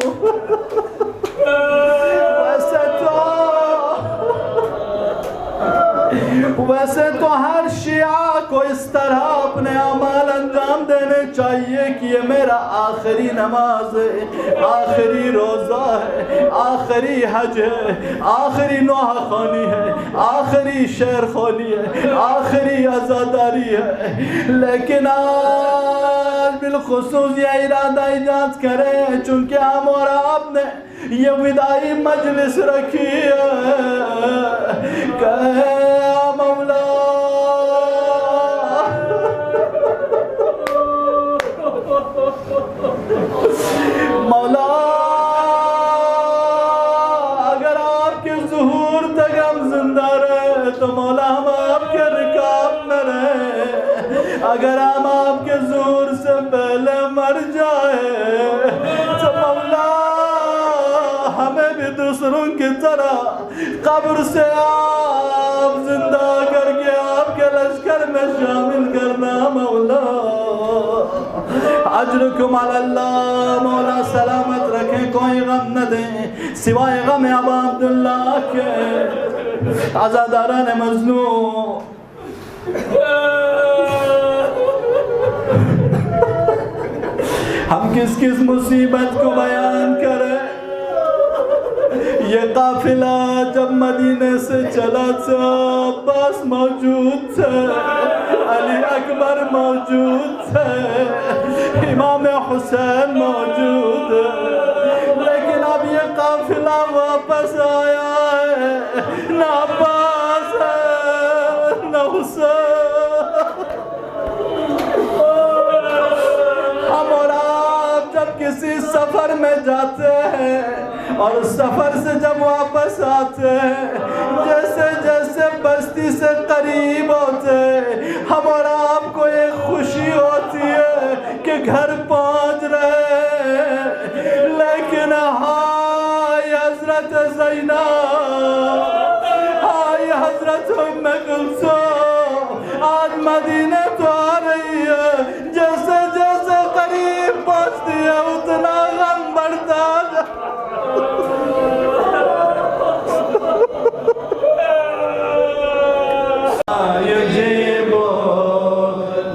ویسے تو ہر شیعہ کو اس طرح اپنے اعمال انجام دینے چاہیے کہ یہ میرا آخری نماز ہے آخری روزہ ہے آخری حج ہے آخری نوحہ خوانی ہے آخری شعر خوانی ہے آخری عزاداری ہے لیکن آج بالخصوص یہ ارادہ ایجاد کریں چونکہ ہم اور آپ نے یہ وداعی مجلس رکھی ہے کہے مولا مولا اگر آپ کے ظہور تک ہم زندہ رہے تو مولا ہم آپ کے رکاب میں رہے اگر ہم آپ کے ظہور سے پہلے مر جائے تو مولا ہمیں بھی دوسروں کی طرح قبر سے آپ زندہ کر کے آپ کے لشکر میں شامل کرنا مولا اجرکم علی اللہ مولا سلامت رکھیں کوئی غم نہ دیں سوائے غم ابا عبداللہ کے عزاداران مظلوم ہم کس کس مصیبت کو بیان کریں یہ قافلہ جب مدینے سے چلا تھا عباس موجود تھے علی اکبر موجود تھے امام حسین موجود لیکن اب یہ قافلہ واپس آیا ہے نہ عباس ہے نہ حسین ہم اور آپ جب کسی سفر میں جاتے ہیں اور اس سفر سے جب واپس آتے ہیں جیسے جیسے بستی سے قریب ہوتے ہم اور آپ کو ایک خوشی ہوتی ہے کہ گھر پہنچ رہے ہیں لیکن ہائے حضرت زینب ہائے حضرت ام کلثوم آج مدینے تو آ رہی ہے جیسے جیسے قریب پہنچتی ہے اتنا غم بڑھتا يجيب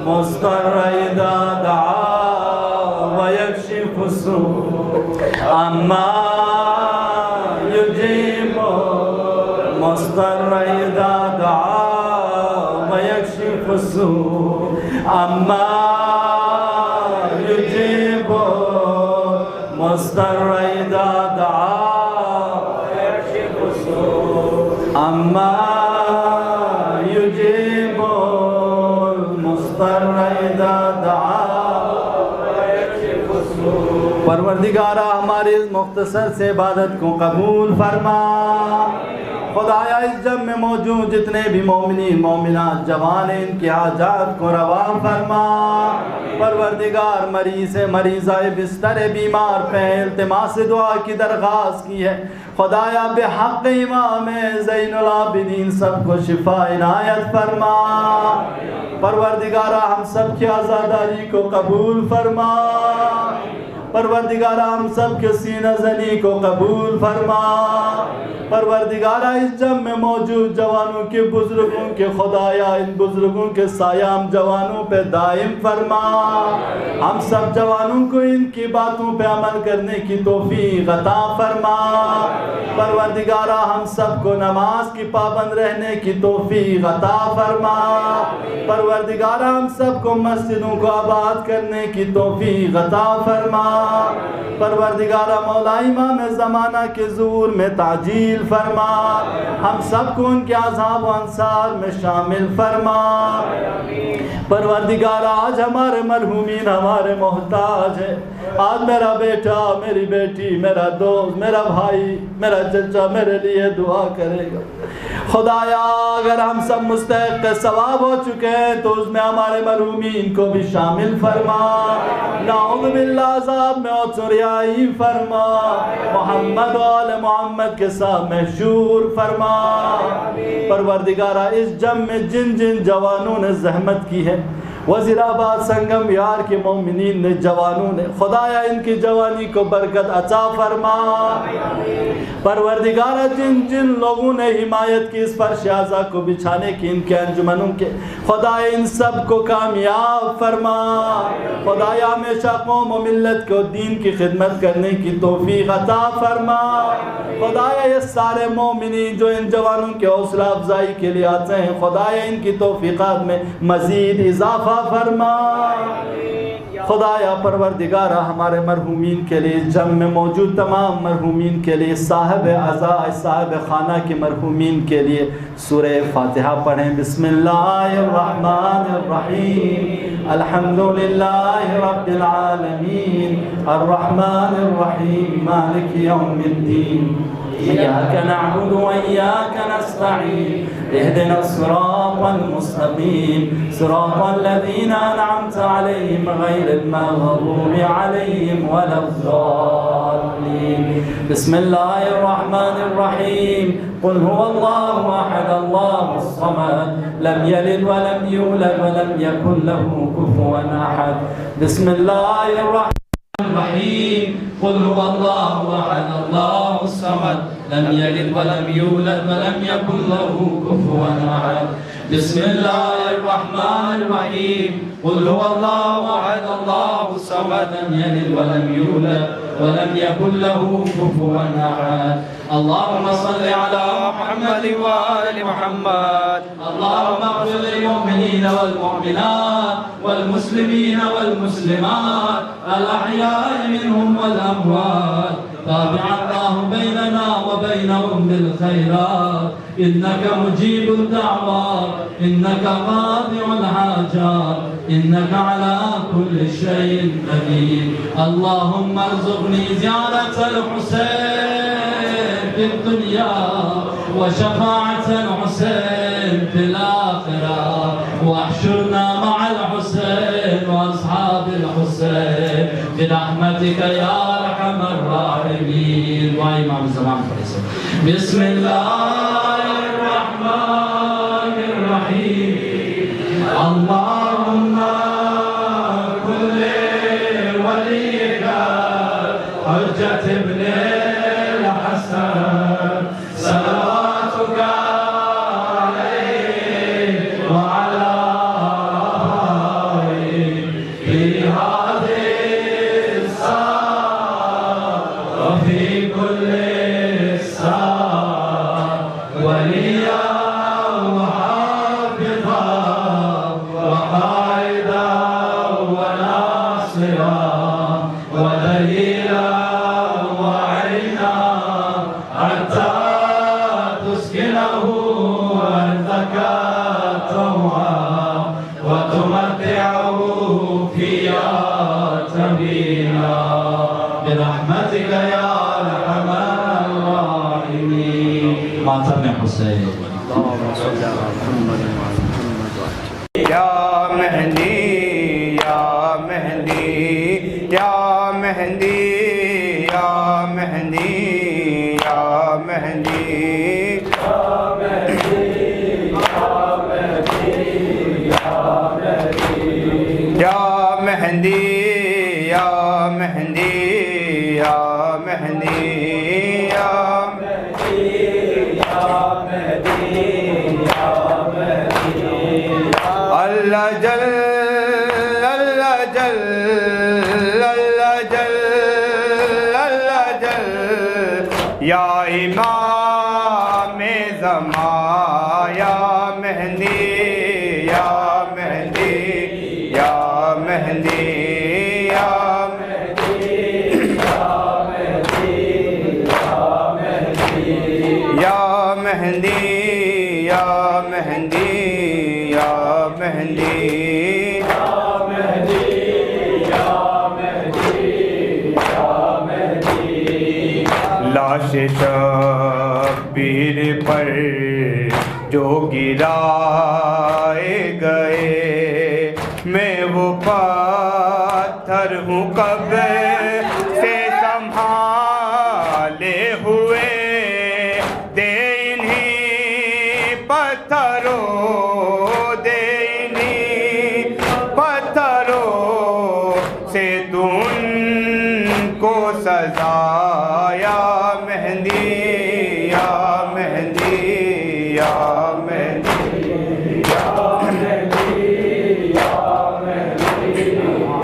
مضطر إذا دعا ويكشف السوء أما يجيب مضطر إذا دعا ويكشف السوء أما يجيب مضطر إذا دعا ويكشف السوء أما يجيب المضطر إذا دعا ويكشف السوء پروردگارہ ہماری اس مختصر سے عبادت کو قبول فرما خدایا اس جب میں موجود جتنے بھی مومنین مومنات جوان ہیں ان کی حاجات کو روا فرما پروردگار مریض مریضہ بستر بیمار پہ التماس دعا کی درخواست کی ہے خدایا بحق امام زین العابدین سب کو شفا عنایت فرما پروردگارہ ہم سب کی عزاداری کو قبول فرما پروردگارہ ہم سب کے سینہ زنی کو قبول فرما پروردگارہ اس جم میں موجود جوانوں کے بزرگوں کے خدایا ان بزرگوں کے سایہ ہم جوانوں پہ دائم فرما ہم سب جوانوں کو ان کی باتوں پہ عمل کرنے کی توفیق عطا فرما پروردگارہ ہم سب کو نماز کی پابند رہنے کی توفیق عطا فرما پروردگارہ ہم سب کو مسجدوں کو آباد کرنے کی توفیق عطا فرما پروردگارہ مولا امام زمانہ کے ظہور میں تعجیل فرما ہم سب کو ان کے اصحاب و انصار میں شامل فرما پروردگارہ آج ہمارے مرحومین ہمارے محتاج ہیں آج میرا بیٹا، میری بیٹی، میرا دوست، میرا بھائی، میرا چچا میرے لیے دعا کرے گا۔ خدایا اگر ہم سب مستحق ثواب ہو چکے ہیں تو اس میں ہمارے مرحومین کو بھی شامل فرما، نعوذ باللہ عذاب میں اور رہائی فرما، محمد و آل محمد کے ساتھ محشور فرما۔ پروردگارہ اس جم میں جن جن جوانوں نے زحمت کی ہے، وزیر آباد سنگم یار کے مومنین نے، جوانوں نے، خدایا ان کی جوانی کو برکت عطا فرما۔ پروردگارہ جن جن لوگوں نے حمایت کی اس فرش اعضا کو بچھانے کی ان کے انجمنوں کے، خدایا ان سب کو کامیاب فرما۔ خدایا ہمیشہ قوم و ملت کو دین کی خدمت کرنے کی توفیق عطا فرما۔ خدایا یہ سارے مومنین جو ان جوانوں کے حوصلہ افزائی کے لیے آتے ہیں، خدایا ان کی توفیقات میں مزید اضافہ فرما۔ خدایا پروردگارہ ہمارے مرحومین کے لیے، جم میں موجود تمام مرحومین کے لیے، صاحب عزا صاحب خانہ کے مرحومین کے لیے سورہ فاتحہ پڑھیں۔ بسم اللہ الرحمن الرحیم، الحمدللہ رب العالمین، الرحمن الرحیم، مالک یوم الدین، إياك نعبد وإياك نستعين، اهدنا الصراط المستقيم، صراط الذين أنعمت عليهم غير المغضوب عليهم ولا الضالين۔ بسم الله الرحمن الرحيم، قل هو الله أحد الله الصمد، لم يلد ولم يولد ولم يكن له كفوا أحد۔ بسم الله الرحمن الرحيم، قل هو الله أحد الله الصمد، لم يلد ولم يولد ولم يكن له كفوا أحد۔ بسم الله الرحمن الرحيم، قل هو الله أحد الله الصمد، لم يلد ولم يولد ولم يكن له كفوا أحد۔ اللهم صل على محمد وآل محمد، اللهم اغفر للمؤمنين والمؤمنات والمسلمين والمسلمات الأحياء منهم والأموات، تابع الله بيننا وبينهم بالخيرات، إنك مجيب الدعوات، إنك قاضي الحاجات، إنك على كل شيء قدير۔ اللهم ارزقني زيارة الحسين في الدنيا وشفاعة الحسين في الآخرة، واحشرنا مع الحسين وأصحاب الحسين برحمتك يا أرحم الراحمين۔ وإمام الزمان فريسة بسم الله الرحمن الرحيم، اللهم كل وليك حجة ابن الحسن، صلواتك عليه وعلى آله في هذه الساعة وفي كل ساعة، وليا وحافظا وقائدا وناصرا ودليلا وعينا، حتى تسكنه أرضك طوعا وتمتعه فيها طويلا، برحمتك يا أرحم الراحمين۔ ماتم حسین، اللهم صل على محمد وعلى محمد۔ یا مہدی یا مہدی یا مہدی یا مہدی یا مہدی یا مہدی یا مہدی یا مہدی یا اللہ جل اللہ جل اللہ جل اللہ جل یا امام زمان، یا مہدی یا مہدی یا مہدی یا مہدی یا مہدی یا مہدی یا مہدی یا مہدی یا مہدی لاش شبیر پر جو گرائے گئے میں وہ پتھر ہوں کب سے سنبھالے ہوئے دے انہیں پتھروں دے انہیں پتھروں سے تو ان کو سزا یا مہندی یا مہندی یا مہندی یا مہندی یا مہندی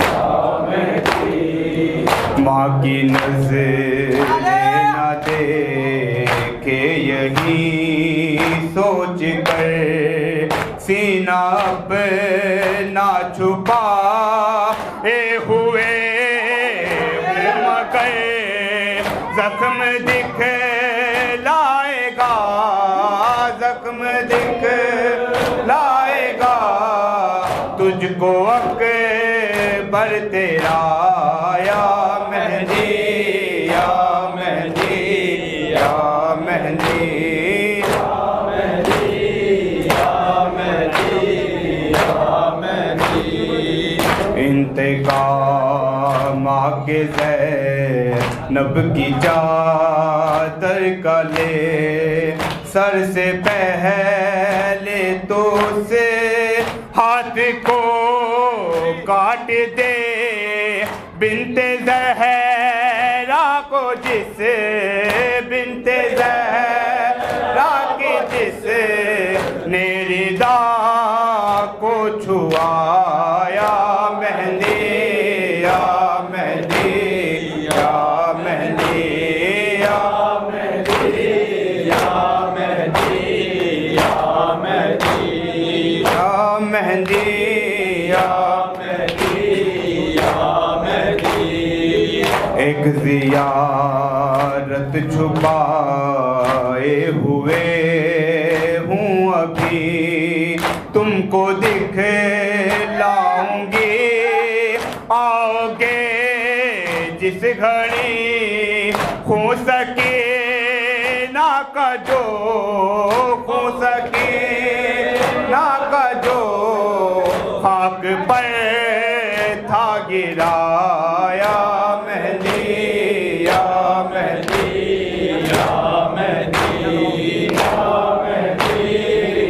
یا مہندی ماں کی نظر نہ دیکھے یہی سوچ کر سینہ اپنا چھپا ہوئے مگر زخم دکھلائے گا زخم دکھلائے گا تجھ کو اکبر تیرا یا مہندی یا مہندی یا مہندی یا مہندی یا مہندی یا مہندی انتقام کے زینب کی چادر کا لے سر سے پہلے تو سے ہاتھ کو کاٹ دے بنت زہرا کو جس بنت زہرا کی جس نے رضا کو چھوایا مہندی یا مہندی یا مہندی یا مہندی یا مہندی یا مہندی یا مہندی یا مہندی یا مہندی ایک زیارت چھپائے ہوئے ہوں ابھی تم کو دکھلاؤں گی آؤ گے جس گھڑی خو سکینہ کا جو خو سکینہ کا جو خاک پر تھا گرایا مہندی یا مہندی یا مہندی یا مہندی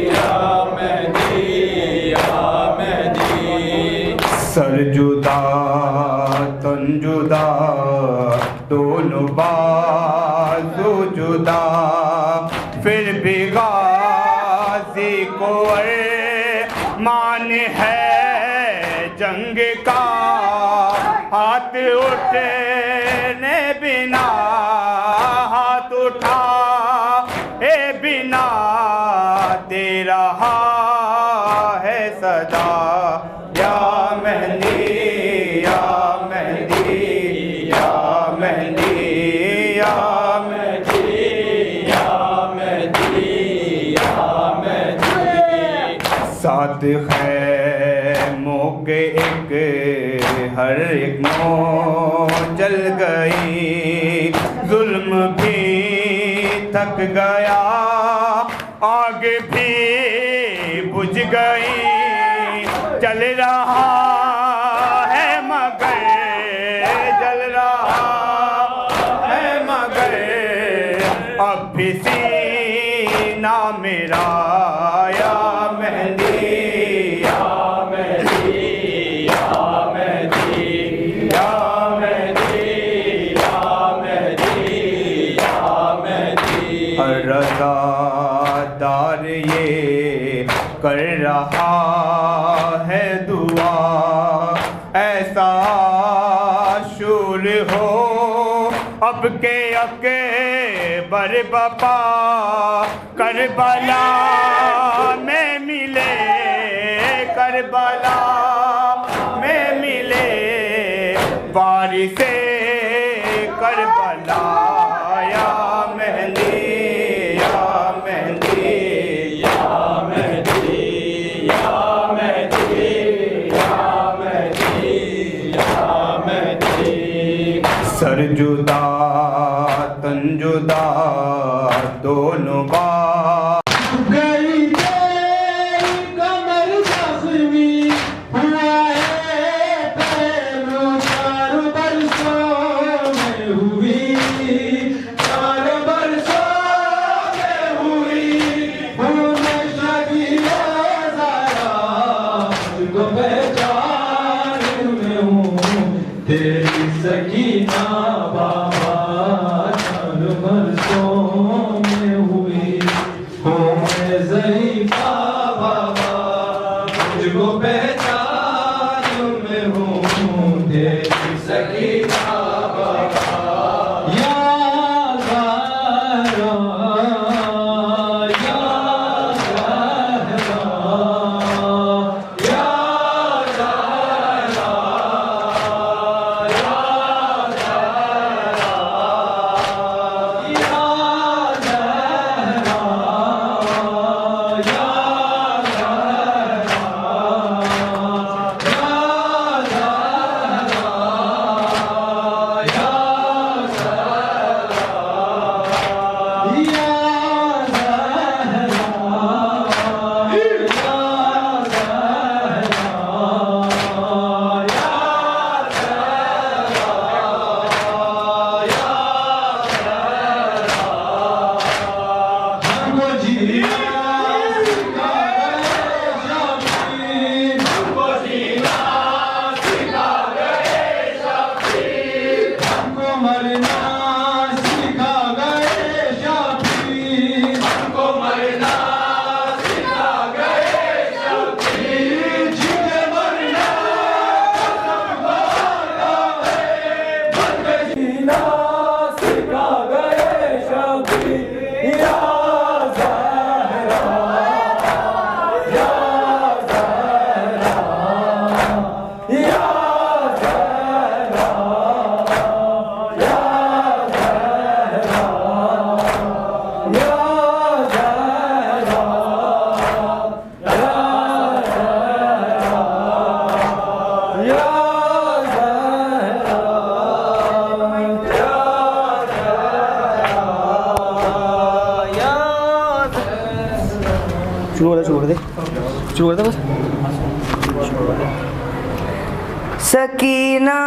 یا مہندی یا مہندی سر جدا تن جدا دونوں بازو جدا پھر بھی غازی کو مان ہے جنگ کا ہاتھ اٹھنے بنا ہاتھ اٹھا اے بنا دے رہا ہے صدا یا مہندی یا مہندی یا مہندی یا مہندی یا مہندی یا مہندی ساتھ خیموں کے ایک ہر ایک نو جل گئی ظلم بھی تھک گیا آگ بھی بجھ گئی جل رہا ہے مگر جل رہا ہے مگر اب بھی سینہ میرا یا مہندی یا مہندی یا مہندی یا مہندی یا مہندی یا مہندی رضا دار یہ کر رہا ہے دعا ایسا شور ہو اب کے اکبر بپا کربلا میں ملے کربلا میں ملے وارث کربلا یا مہندی یا مہندی یا مہندی یا مہندی یا مہندی یا مہندی سر جدا تن جدا دونوں بات گئی تیری کمر زخمی ہوا ہے پہلو 4 برسوں میں ہوئی 4 برسوں میں ہوئی ہوں میں شبیہ زارا تجھ کو پہچان میں ہوں تیری سکینہ بابا 4 برسوں میں ہوئی ہوں میں ضعیفہ بابا تجھ کو پہچان میں ہوں تیری سکینہ بابا یا زہرا یا زہرا یا زہرا شروع کر دے بس سکینہ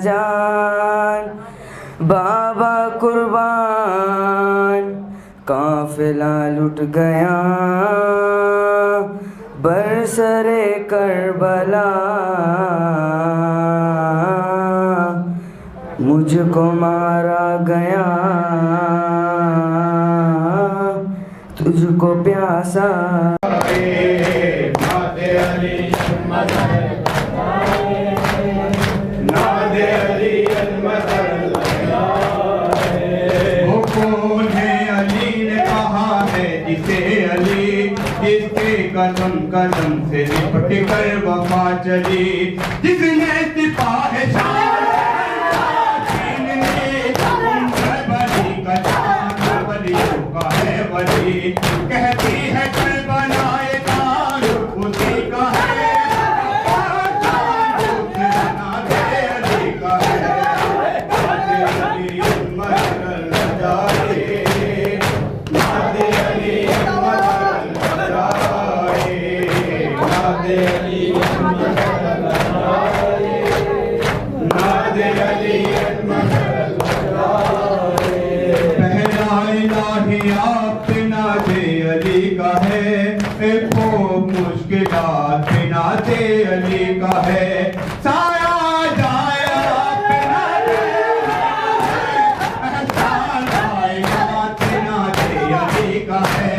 جان بابا قربان قافلہ لٹ گیا برسر کربلا مجھ کو مارا گیا تجھ کو پیاسا قدم قدم سے لپٹ کر وفا چلی جس نے سپاہ شاہین نے کربلی کا جان ولیوں کا ہے ولی کہتی ہے کربلا جان اسی کا ہے نادے علی کا ہے نادے علی مدر جائے نادے علی مدر جائے نادے علی پہلا الہی آپ نادے علی کا ہے خوب مشکلات نادے علی کا ہے سایہ جائے آپ نادے احسان آئے آپ نادے علی کا ہے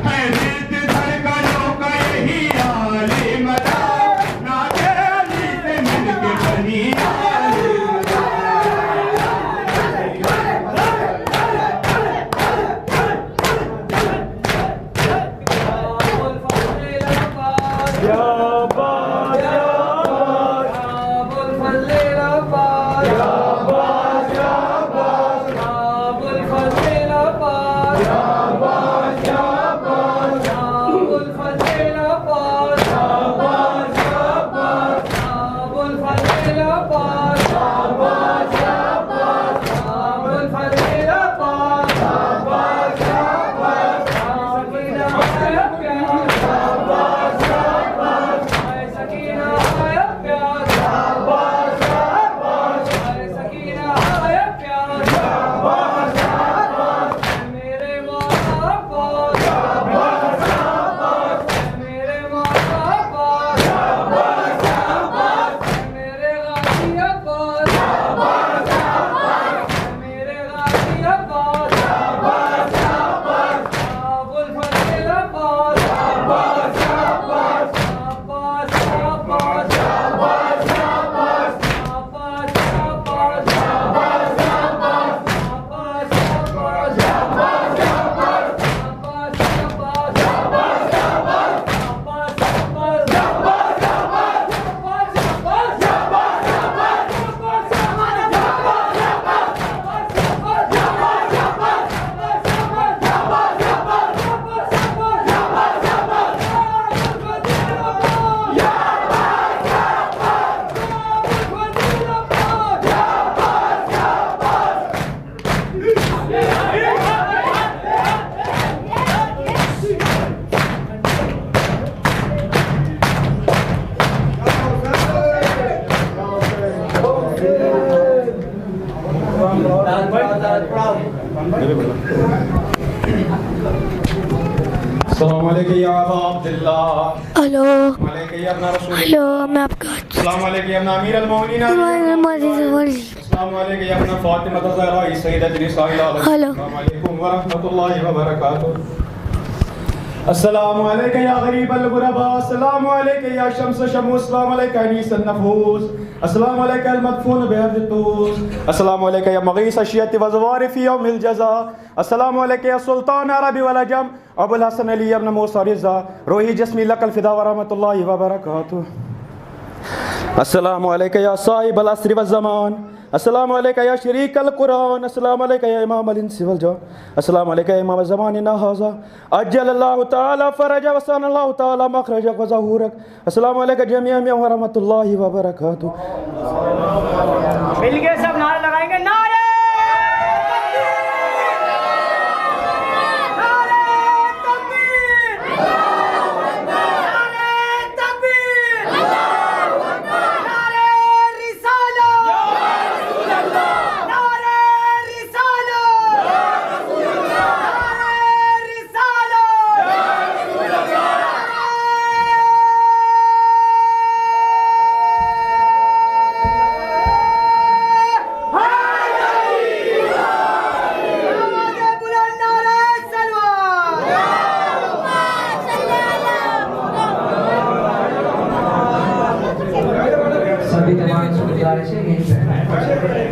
حیرت دھڑکنوں کا یہی عالی مدہ نادے علی سے مل کے بنی عالی یا علیکم یا ابا عبداللہ. ہلو علیکم یا ابن رسول. ہلو میں آپ کا السلام علیکم یا ابن امیر المومنین. السلام علیکم یا ابن فاطمہ الزہرا سیدۃ نساء العالمین. ہلو السلام علیکم ورحمۃ اللہ وبرکاتہ. السلام علیکم یا غریب الغرباء. السلام علیکم یا شمس شموس. السلام علیکم انیس النفوس. السلام علیکم المدفون بأرض الطوس. السلام علیکم یا مغیث الشیعة والزوار فی یوم الجزا. السلام علیکم یا سلطان عربی والعجم ابو الحسن علی ابن موسیٰ رضا. روحی جسمی لک الفدا ورحمۃ اللہ وبرکاتہ. السلام علیکم یا صاحب العصر والزمان. السلام علیکم یا شریک القرآن. السلام علیکم یا امام الانس والجان. السلام علیکم یا امام زماننا ھذا. عجل اللہ تعالی فرجک وسان اللہ تعالی مخرجک وظہورک. السلام علیکم جمیعا ورحمۃ اللہ وبرکاتہ. مل کے سب نعرے لگائیں گے. نعرے سبھی تمام سے گزارش ہے یہیں پہ